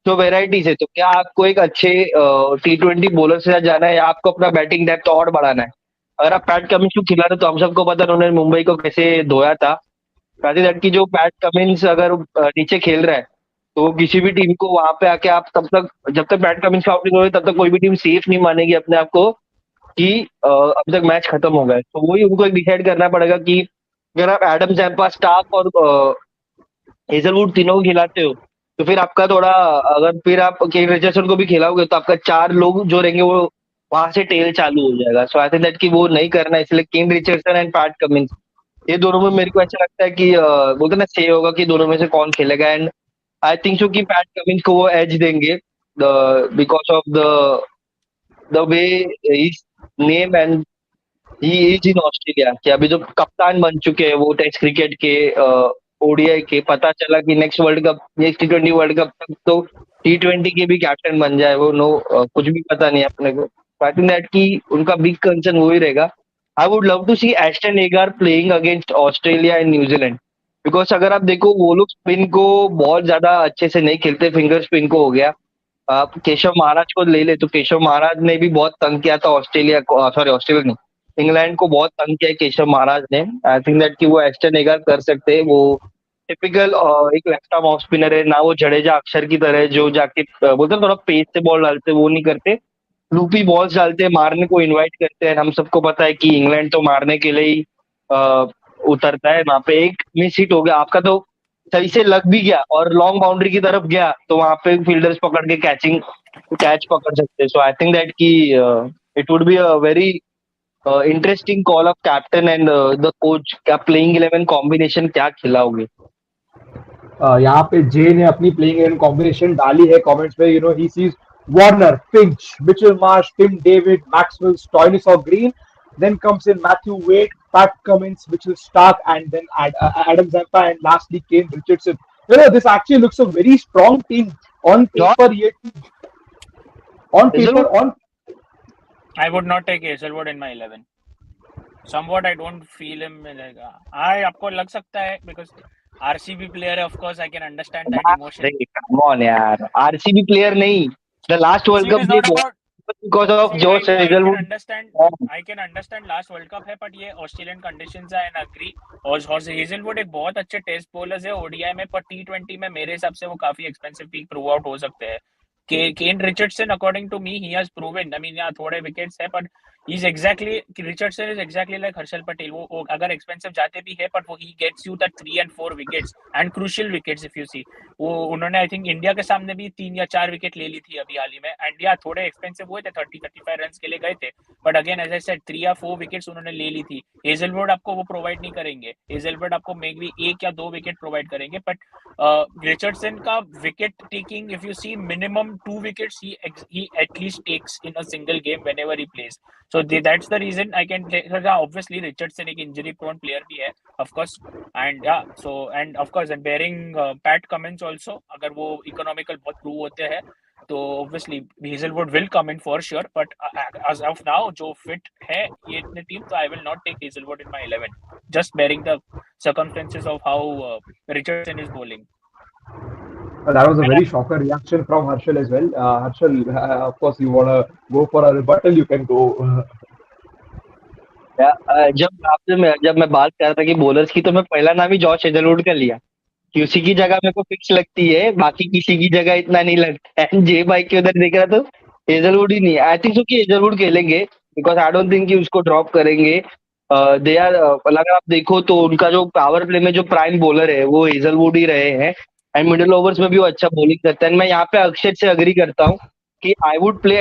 तो वेराइटीज है. तो क्या आपको एक अच्छे T20 बॉलर से साथ जाना है, या आपको अपना बैटिंग डेप्थ और बढ़ाना है? अगर आप पैट कमिंस को खिला रहे, तो हम सबको पता है उन्होंने मुंबई को कैसे धोया था. दैट की जो पैट कमिंस अगर नीचे खेल रहा है, तो किसी भी टीम को वहां पे आके आप जब तक पैट कमिंस का आउट नहीं होगा, तब तक कोई भी टीम सेफ नहीं मानेगी अपने आप को कि अभी तक मैच खत्म हो गया. तो वही उनको एक डिसाइड करना पड़ेगा कि अगर आप एडम जैम्पा, स्टार्क और हेजलवुड तीनों को खिलाते हो, तो फिर आपका थोड़ा, अगर फिर आप केन रिचर्डसन को भी खिलाओगे, तो आपका 4 लोग जो रहेंगे वो वहां से टेल चालू हो जाएगा. सो आई थिंक दैट कि वो नहीं करना, इसलिए केन रिचर्डसन एंड पैट कमिंस, ये दोनों में मेरे को ऐसा लगता है कि बोलते ना सही होगा कि दोनों में से कौन खेलेगा. एंड आई थिंक सो कि पैट कमिंस को वो एज देंगे because of the way his name and he is in Australia, कि अभी जो कप्तान बन चुके हैं वो टेस्ट क्रिकेट के, ओडीआई के. पता चला कि नेक्स्ट T20 वर्ल्ड कप तक तो T20 के भी कैप्टन बन जाए वो. कुछ भी पता नहीं अपने को. आई थिंक दैट कि उनका बिग कंसर्न वो ही रहेगा. I would love to see Ashton Agar playing against Australia and New Zealand, because अगर आप देखो वो लोग स्पिन को बहुत ज्यादा अच्छे से नहीं खेलते. फिंगर स्पिन को हो गया, आप केशव महाराज को ले ले, तो केशव महाराज ने भी बहुत तंग किया था ऑस्ट्रेलिया को, ऑस्ट्रेलिया नहीं, इंग्लैंड को बहुत तंग किया केशव महाराज ने. आई थिंक दैट कि वो एस्टन एगर कर सकते हैं. वो टिपिकल एक लेफ्ट आर्म ऑफ स्पिनर है ना, वो जडेजा अक्षर की तरह जो जाके बोलते हैं थोड़ा पेस से बॉल डालते, वो नहीं करते. लूपी बॉल्स डालते हैं, मारने को इनवाइट करते हैं. हम सबको पता है कि इंग्लैंड तो मारने के लिए ही उतरता है. वहां पे एक मिस हिट हो गया आपका, तो सही से लग भी गया और लॉन्ग बाउंड्री की तरफ गया, तो वहां पे फील्डर्स पकड़ के कैच पकड़ सकते हैं. सो आई थिंक दैट कि it would be a very interesting call of captain and the coach. क्या प्लेइंग 11 कॉम्बिनेशन क्या खिलाओगे? यहाँ पे जे ने अपनी प्लेइंग 11 कॉम्बिनेशन डाली है कमेंट्स में. He sees Warner, Finch, Mitchell Marsh, Tim David, Maxwell, Stoinis or Green. Then comes in Matthew Wade, Pat Cummins, Mitchell Stark, and then Adam Zampa, and lastly Kane Richardson. This actually looks a very strong team on Josh paper. Yet on paper, Hazelwood. on I would not take Hazelwood in my 11. Somewhat I don't feel him like I आपको लग सकता है because RCB player है, of course I can understand that emotion. Come on, यार. RCB player नहीं. The last World See, it Cup is they not won about. because of See, Josh I can Hazelwood. understand. I can understand last World Cup है, but ये Australian conditions है and agree. और Hazelwood एक बहुत अच्छे test bowlers है ODI में, पर T20 में मेरे हिसाब से वो काफी एक्सपेंसिव पीक प्रूव आउट हो सकते हैं. Kane Richardson, according to me, he has proven. I mean, यहाँ थोड़े विकेट्स है, but Richardson is exactly like Harshal Patel. वो अगर एक्सपेंसिव जाते भी है, but वो he gets you that 3 and 4 wickets and crucial wickets if you see. वो उन्होंने आई थिंक इंडिया के सामने भी 3 या 4 विकेट ले ली थी अभी हाल ही में, एंड या थोड़े एक्सपेंसिव हुए थे, 30-35 रन के लिए गए थे, but again as I said 3 या 4 विकेट्स उन्होंने ले ली थी. हेजलवुड आपको वो प्रोवाइड नहीं करेंगे. हेजलवुड आपको मे बी 1 या 2 विकेट प्रोवाइड करेंगे, बट रिचर्डसन का wicket taking if you see minimum 2 wickets he at least takes in a single game whenever he plays. So that's the reason I can take. Obviously Richardson एक injury prone player भी है, of course, and yeah, so and of course and bearing Pat Cummins also, अगर वो economical बहुत prove होते हैं तो obviously Hazelwood will come in for sure, but as of now जो fit है ये इतने टीम, तो I will not take Hazelwood in my 11, just bearing the circumstances of how Richardson is bowling. that was a very shocker reaction from Harshal as well. Harshal, of course, you want to go for a rebuttal, you can go. जब मैं बात कर रहा था कि bowlers की, तो मैं पहला नाम ही जॉश हेजलवुड का लिया कि उसी की जगह मेरे को फिक्स लगती है, बाकी किसी की जगह इतना नहीं लगता है. जे भाई के उधर देख रहा तो हेजलवुड ही नहीं. आई थिंक सो कि हेजलवुड खेलेंगे, बिकॉज आई डोंट थिंक कि उसको ड्रॉप करेंगे. दे आर, अगर आप देखो तो उनका जो पावर प्ले में जो प्राइम बॉलर है वो हेजलवुड ही रहे हैं, एंड मिडिल ओवर्स में भी वो अच्छा बॉलिंग करता है. मैं यहाँ पे अक्षय से अग्री करता हूँ कि I would play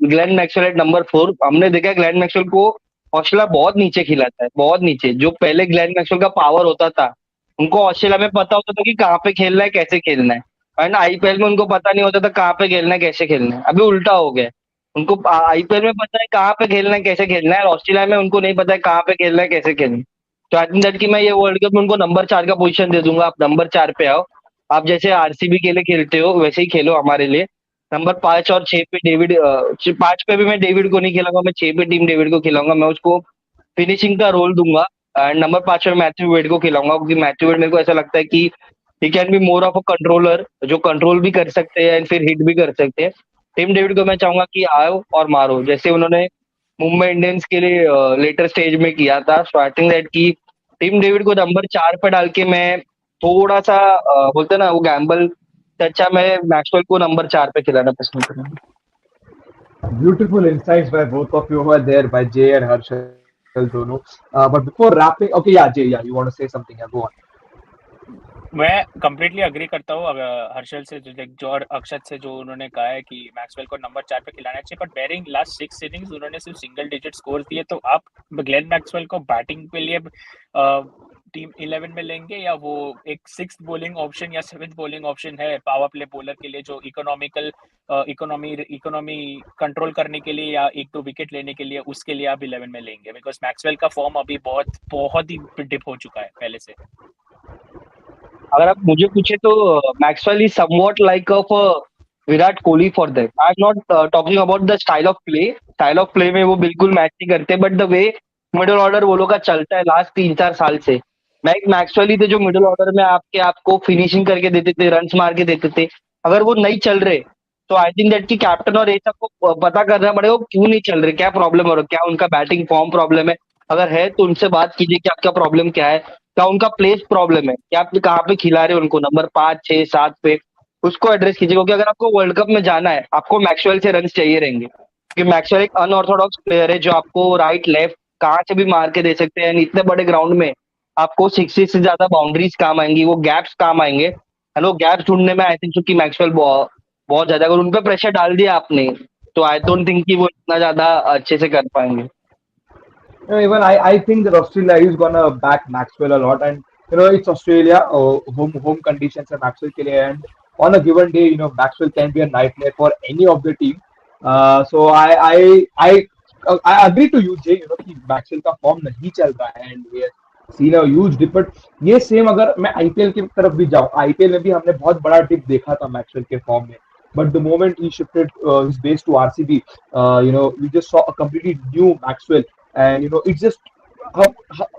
Glenn Maxwell at number 4. हमने देखा ग्लेन मैक्सवेल को ऑस्ट्रेलिया बहुत नीचे खिलाता है, बहुत नीचे. जो पहले ग्लेन मैक्सवेल का पावर होता था, उनको ऑस्ट्रेलिया में पता होता था कि कहाँ पे खेलना है, कैसे खेलना है, एंड आईपीएल में उनको पता नहीं होता था कहाँ पे खेलना है, कैसे खेलना है. अभी उल्टा हो गया. उनको आईपीएल में पता है कहाँ पे खेलना है, कैसे खेलना है, और ऑस्ट्रेलिया में उनको नहीं पता है कहाँ पे खेलना है, कैसे खेलना है. तो आई थिंक दैट कि मैं ये वर्ल्ड कप में उनको नंबर 4 का पोजीशन दे दूंगा. आप नंबर 4 पे आओ. आप जैसे आरसीबी के लिए खेलते हो वैसे ही खेलो हमारे लिए. नंबर 5 और 6 पे डेविड, 5 पे भी मैं डेविड को नहीं खिलाऊंगा, मैं 6 पे टीम डेविड को खिलाऊंगा. मैं उसको फिनिशिंग का रोल दूंगा. एंड नंबर 5 में मैथ्यू वेड को खिलाऊंगा, क्योंकि मैथ्यू वेड मेरे को ऐसा लगता है कि he can be more of a controller, जो कंट्रोल भी कर सकते हैं एंड फिर हिट भी कर सकते हैं. टीम डेविड को मैं चाहूंगा कि आओ और मारो, जैसे उन्होंने मुंबई इंडियंस के लिए लेटर स्टेज में किया था. सो आई थिंक दैट की टीम डेविड को नंबर 4 पे डाल के मैं थोड़ा सा बोलते ना वो गैम्बल से अच्छा मैं मैक्सवेल को नंबर 4 पे खिलाना पसंद करूंगा. Beautiful insights by both of you over there, by Jay and Harshal, दोनों. But before wrapping, okay, yeah, Jay, yeah, you want to say something? Yeah, go on. मैं कंप्लीटली अग्री करता हूँ हर्षल से, जो और अक्षत से, जो उन्होंने कहा है कि मैक्सवेल को नंबर 4 पे खिलाना चाहिए, बट बेरिंग लास्ट 6 इनिंग्स उन्होंने सिर्फ सिंगल डिजिट स्कोर दिए, तो आप ग्लेन मैक्सवेल को बैटिंग के लिए टीम 11 में लेंगे, या वो एक 6th बॉलिंग ऑप्शन या 7th बॉलिंग ऑप्शन है पावर प्ले बॉलर के लिए, जो इकोनॉमी कंट्रोल करने के लिए या 1-2 विकेट लेने के लिए, उसके लिए आप 11 में लेंगे, बिकॉज मैक्सवेल का फॉर्म अभी बहुत ही डिप हो चुका है पहले से. अगर आप मुझे पूछे तो Maxwell is somewhat like of Virat Kohli for that. I am not talking about the style of play में वो बिल्कुल मैच नहीं करते, but the way middle order वो लोग का चलता है लास्ट 3-4 साल से. मैक्सवेल ही थे जो मिडिल ऑर्डर में आपको फिनिशिंग करके देते थे, रन मार के देते थे. अगर वो नहीं चल रहे तो आई थिंक दैट की कैप्टन और ये सबको पता करना पड़ेगा क्यों नहीं चल रहे, क्या प्रॉब्लम हो रहा है, क्या उनका बैटिंग फॉर्म प्रॉब्लम है. अगर है तो उनसे बात कीजिए कि आपका प्रॉब्लम क्या है, क्या उनका प्लेस प्रॉब्लम है, क्या आप कहाँ पे खिला रहे हो उनको नंबर 5, 6, 7 पे, उसको एड्रेस कीजिए. क्योंकि अगर आपको वर्ल्ड कप में जाना है, आपको मैक्सवेल से रन चाहिए रहेंगे, क्योंकि मैक्सवेल एक अनऑर्थोडॉक्स प्लेयर है जो आपको राइट लेफ्ट कहाँ से भी मार के दे सकते हैं. इतने बड़े ग्राउंड में आपको 60 से ज्यादा बाउंड्रीज काम आएंगी, वो गैप्स काम आएंगे. हेलो, गैप्स ढूंढने में आई थिंक कि मैक्सवेल बहुत ज्यादा, अगर उन पर प्रेशर डाल दिया आपने तो आई डोंट थिंक कि वो इतना ज्यादा अच्छे से कर पाएंगे. Even I think that Australia is gonna back Maxwell a lot, and it's Australia, home conditions are Maxwell के लिए, and on a given day, Maxwell can be a nightmare for any of the team. So I I agree to you, Jay, कि Maxwell का form नहीं चल रहा है and we seen a huge dip, but ये same अगर मैं IPL की तरफ भी जाऊं, आईपीएल में भी हमने बहुत बड़ा डिप देखा था मैक्सवेल के फॉर्म में. But the moment he shifted his base to RCB, we just saw a completely new Maxwell, and it's just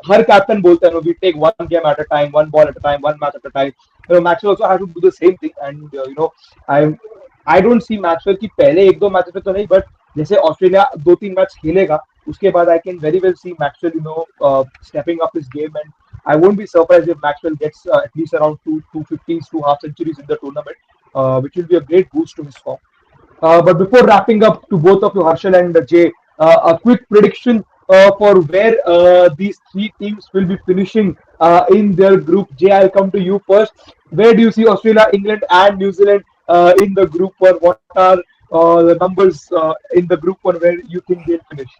her captain बोलता है, we take one game at a time, one ball at a time, one match at a time. Maxwell also has to do the same thing, and I I don't see Maxwell की पहले एक दो match में तो नहीं, but जैसे Australia दो तीन मैच खेलेगा उसके बाद I can very well see Maxwell stepping up his game, and I won't be surprised if Maxwell gets at least around two fifties, two half centuries in the tournament, which will be a great boost to his form. But before wrapping up, to both of you, Harshal and Jay, a quick prediction for where these three teams will be finishing in their group. Jay, I'll come to you first. Where do you see Australia, England, and New Zealand in the group one? What are the numbers in the group one where you think they'll finish?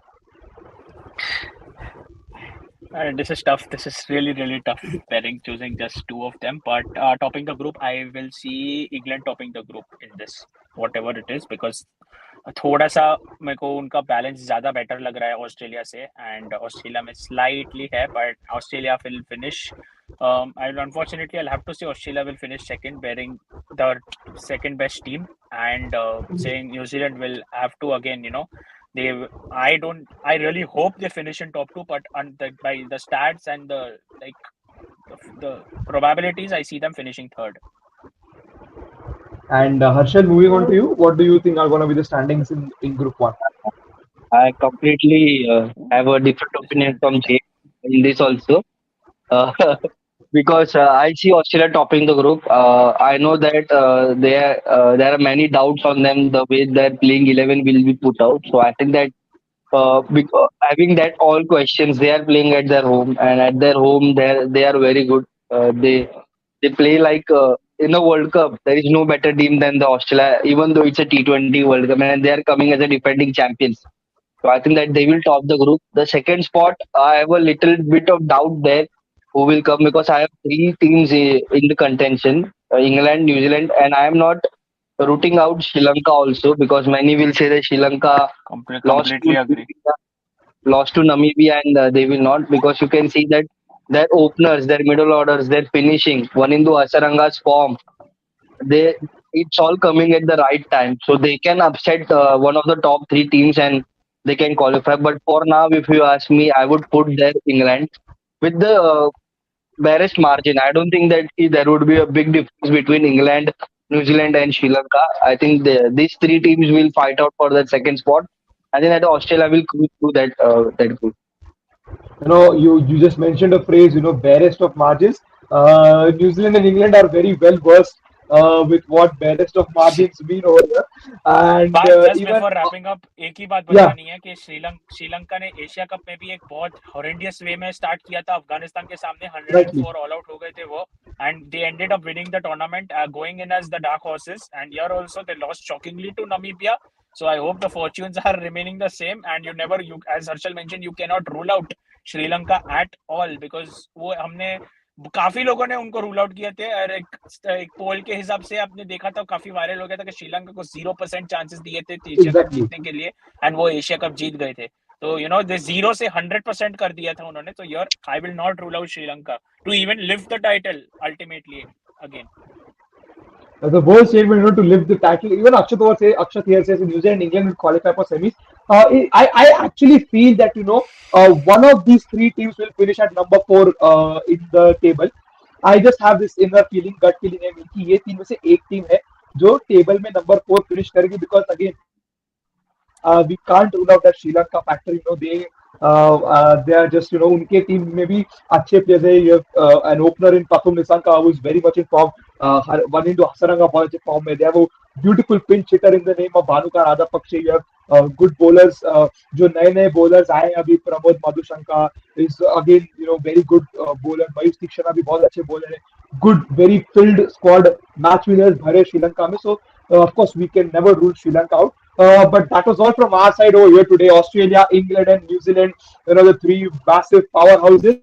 This is tough. This is really, really tough pairing, choosing just two of them. But topping the group, I will see England topping the group in this, whatever it is, because थोड़ा सा मेरे को उनका balance ज्यादा better लग रहा है Australia से, एंड ऑस्ट्रेलिया में स्लाइटली है, but Australia will finish. Unfortunately, I'll have to say Australia will finish second, bearing the second best team, and saying New Zealand will have to again, they. I really hope they finish in top two, but by the stats and the probabilities, I see them finishing third. And Harshal, moving on to you, what do you think are going to be the standings in Group One? I completely have a different opinion from Jay in this also. Uh, because I see Australia topping the group. I know that there are many doubts on them the way their playing 11 will be put out. So I think that having that all questions, they are playing at their home, and at their home they are very good. They play like in the World Cup. There is no better team than the Australia, even though it's a T20 World Cup, and they are coming as a defending champions. So I think that they will top the group. The second spot, I have a little bit of doubt there who will come because I have three teams in the contention: England, New Zealand, and I am not rooting out Sri Lanka also because many will say that Sri Lanka lost to Completely agree. Namibia, and they will not because you can see that their openers, their middle orders, their finishing, Wanindu Asaranga's form, they it's all coming at the right time, so they can upset one of the top three teams and they can qualify. But for now, if you ask me, I would put there England with the barest margin. I don't think that there would be a big difference between England, New Zealand, and Sri Lanka. I think these three teams will fight out for that second spot. I think that Australia will cruise through that group. You just mentioned a phrase, barest of margins. New Zealand and England are very well versed with what barest of margins mean over here. And बात just even before wrapping up एक ही बात yeah, बतानी है कि श्रीलंका ने Asia cup में भी एक बहुत हॉरेंडियस वे में स्टार्ट किया था अफगानिस्तान के सामने, rightly. 104 ऑल आउट हो गए थे वो, and they ended up winning the tournament, going in as the dark horses, and here also they lost shockingly to Namibia. So I hope the fortunes are remaining the same, and as Harshal mentioned, you cannot rule out Sri Lanka at all, because वो हमने काफी लोगों ने उनको rule out किए थे, और एक पोल के हिसाब से आपने देखा था, काफी वायरल हो गया था कि श्रीलंका को 0% चांसेस दिए थे एशिया कप Exactly. जीतने के लिए, एंड वो एशिया कप जीत गए थे. तो दे 0 से 100% कर दिया था उन्होंने. तो यार I will not rule out Sri Lanka to even lift the title ultimately again. The bold statement, to lift the title. Even Akshat here says New Zealand and England will qualify for semis. I actually feel that one of these three teams will finish at number 4 in the table. I just have this inner feeling, gut feeling है कि ये तीन में से एक team है जो table में नंबर 4 फिनिश करेगी, because again we can't rule out that Sri Lanka factor. They are just उनके टीम में भी अच्छे प्लेयर्स है. You have an opener in Pathum Nissanka who is very much in form. One into Hasaranga बहुत अच्छे form में. They have a beautiful pinch hitter in the name of Bhanukar Rajapakse. You have good bowlers. जो नए bowlers आए हैं अभी, Pramod Madushanka is again very good bowler. मयूष Theekshana भी बहुत अच्छे bowler है. Good, very filled squad. Match winners भरे श्रीलंका में. So of course we can never rule Sri Lanka out. But that was all from our side over here today. Australia, England, and New Zealand, the three massive powerhouses.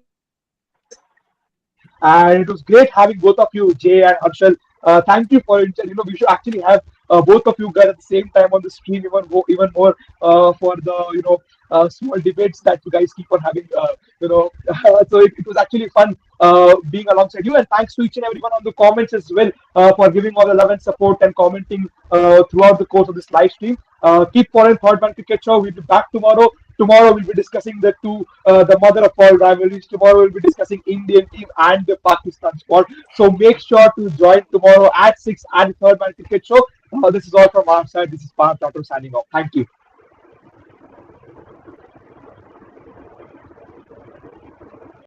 And it was great having both of you, Jay and Harshal. Thank you for it. We should actually have both of you guys at the same time on the stream, even more for the small debates that you guys keep on having. So it was actually fun being alongside you, and thanks to each and everyone on the comments as well for giving all the love and support and commenting throughout the course of this live stream. Keep following Third Man Cricket Show. We'll be back tomorrow. Tomorrow we'll be discussing the mother of all rivalries. Tomorrow we'll be discussing Indian team and the Pakistan squad. So make sure to join tomorrow at 6 at the Third Man Cricket Show. This is all from our side. This is Parth Tato signing off. Thank you.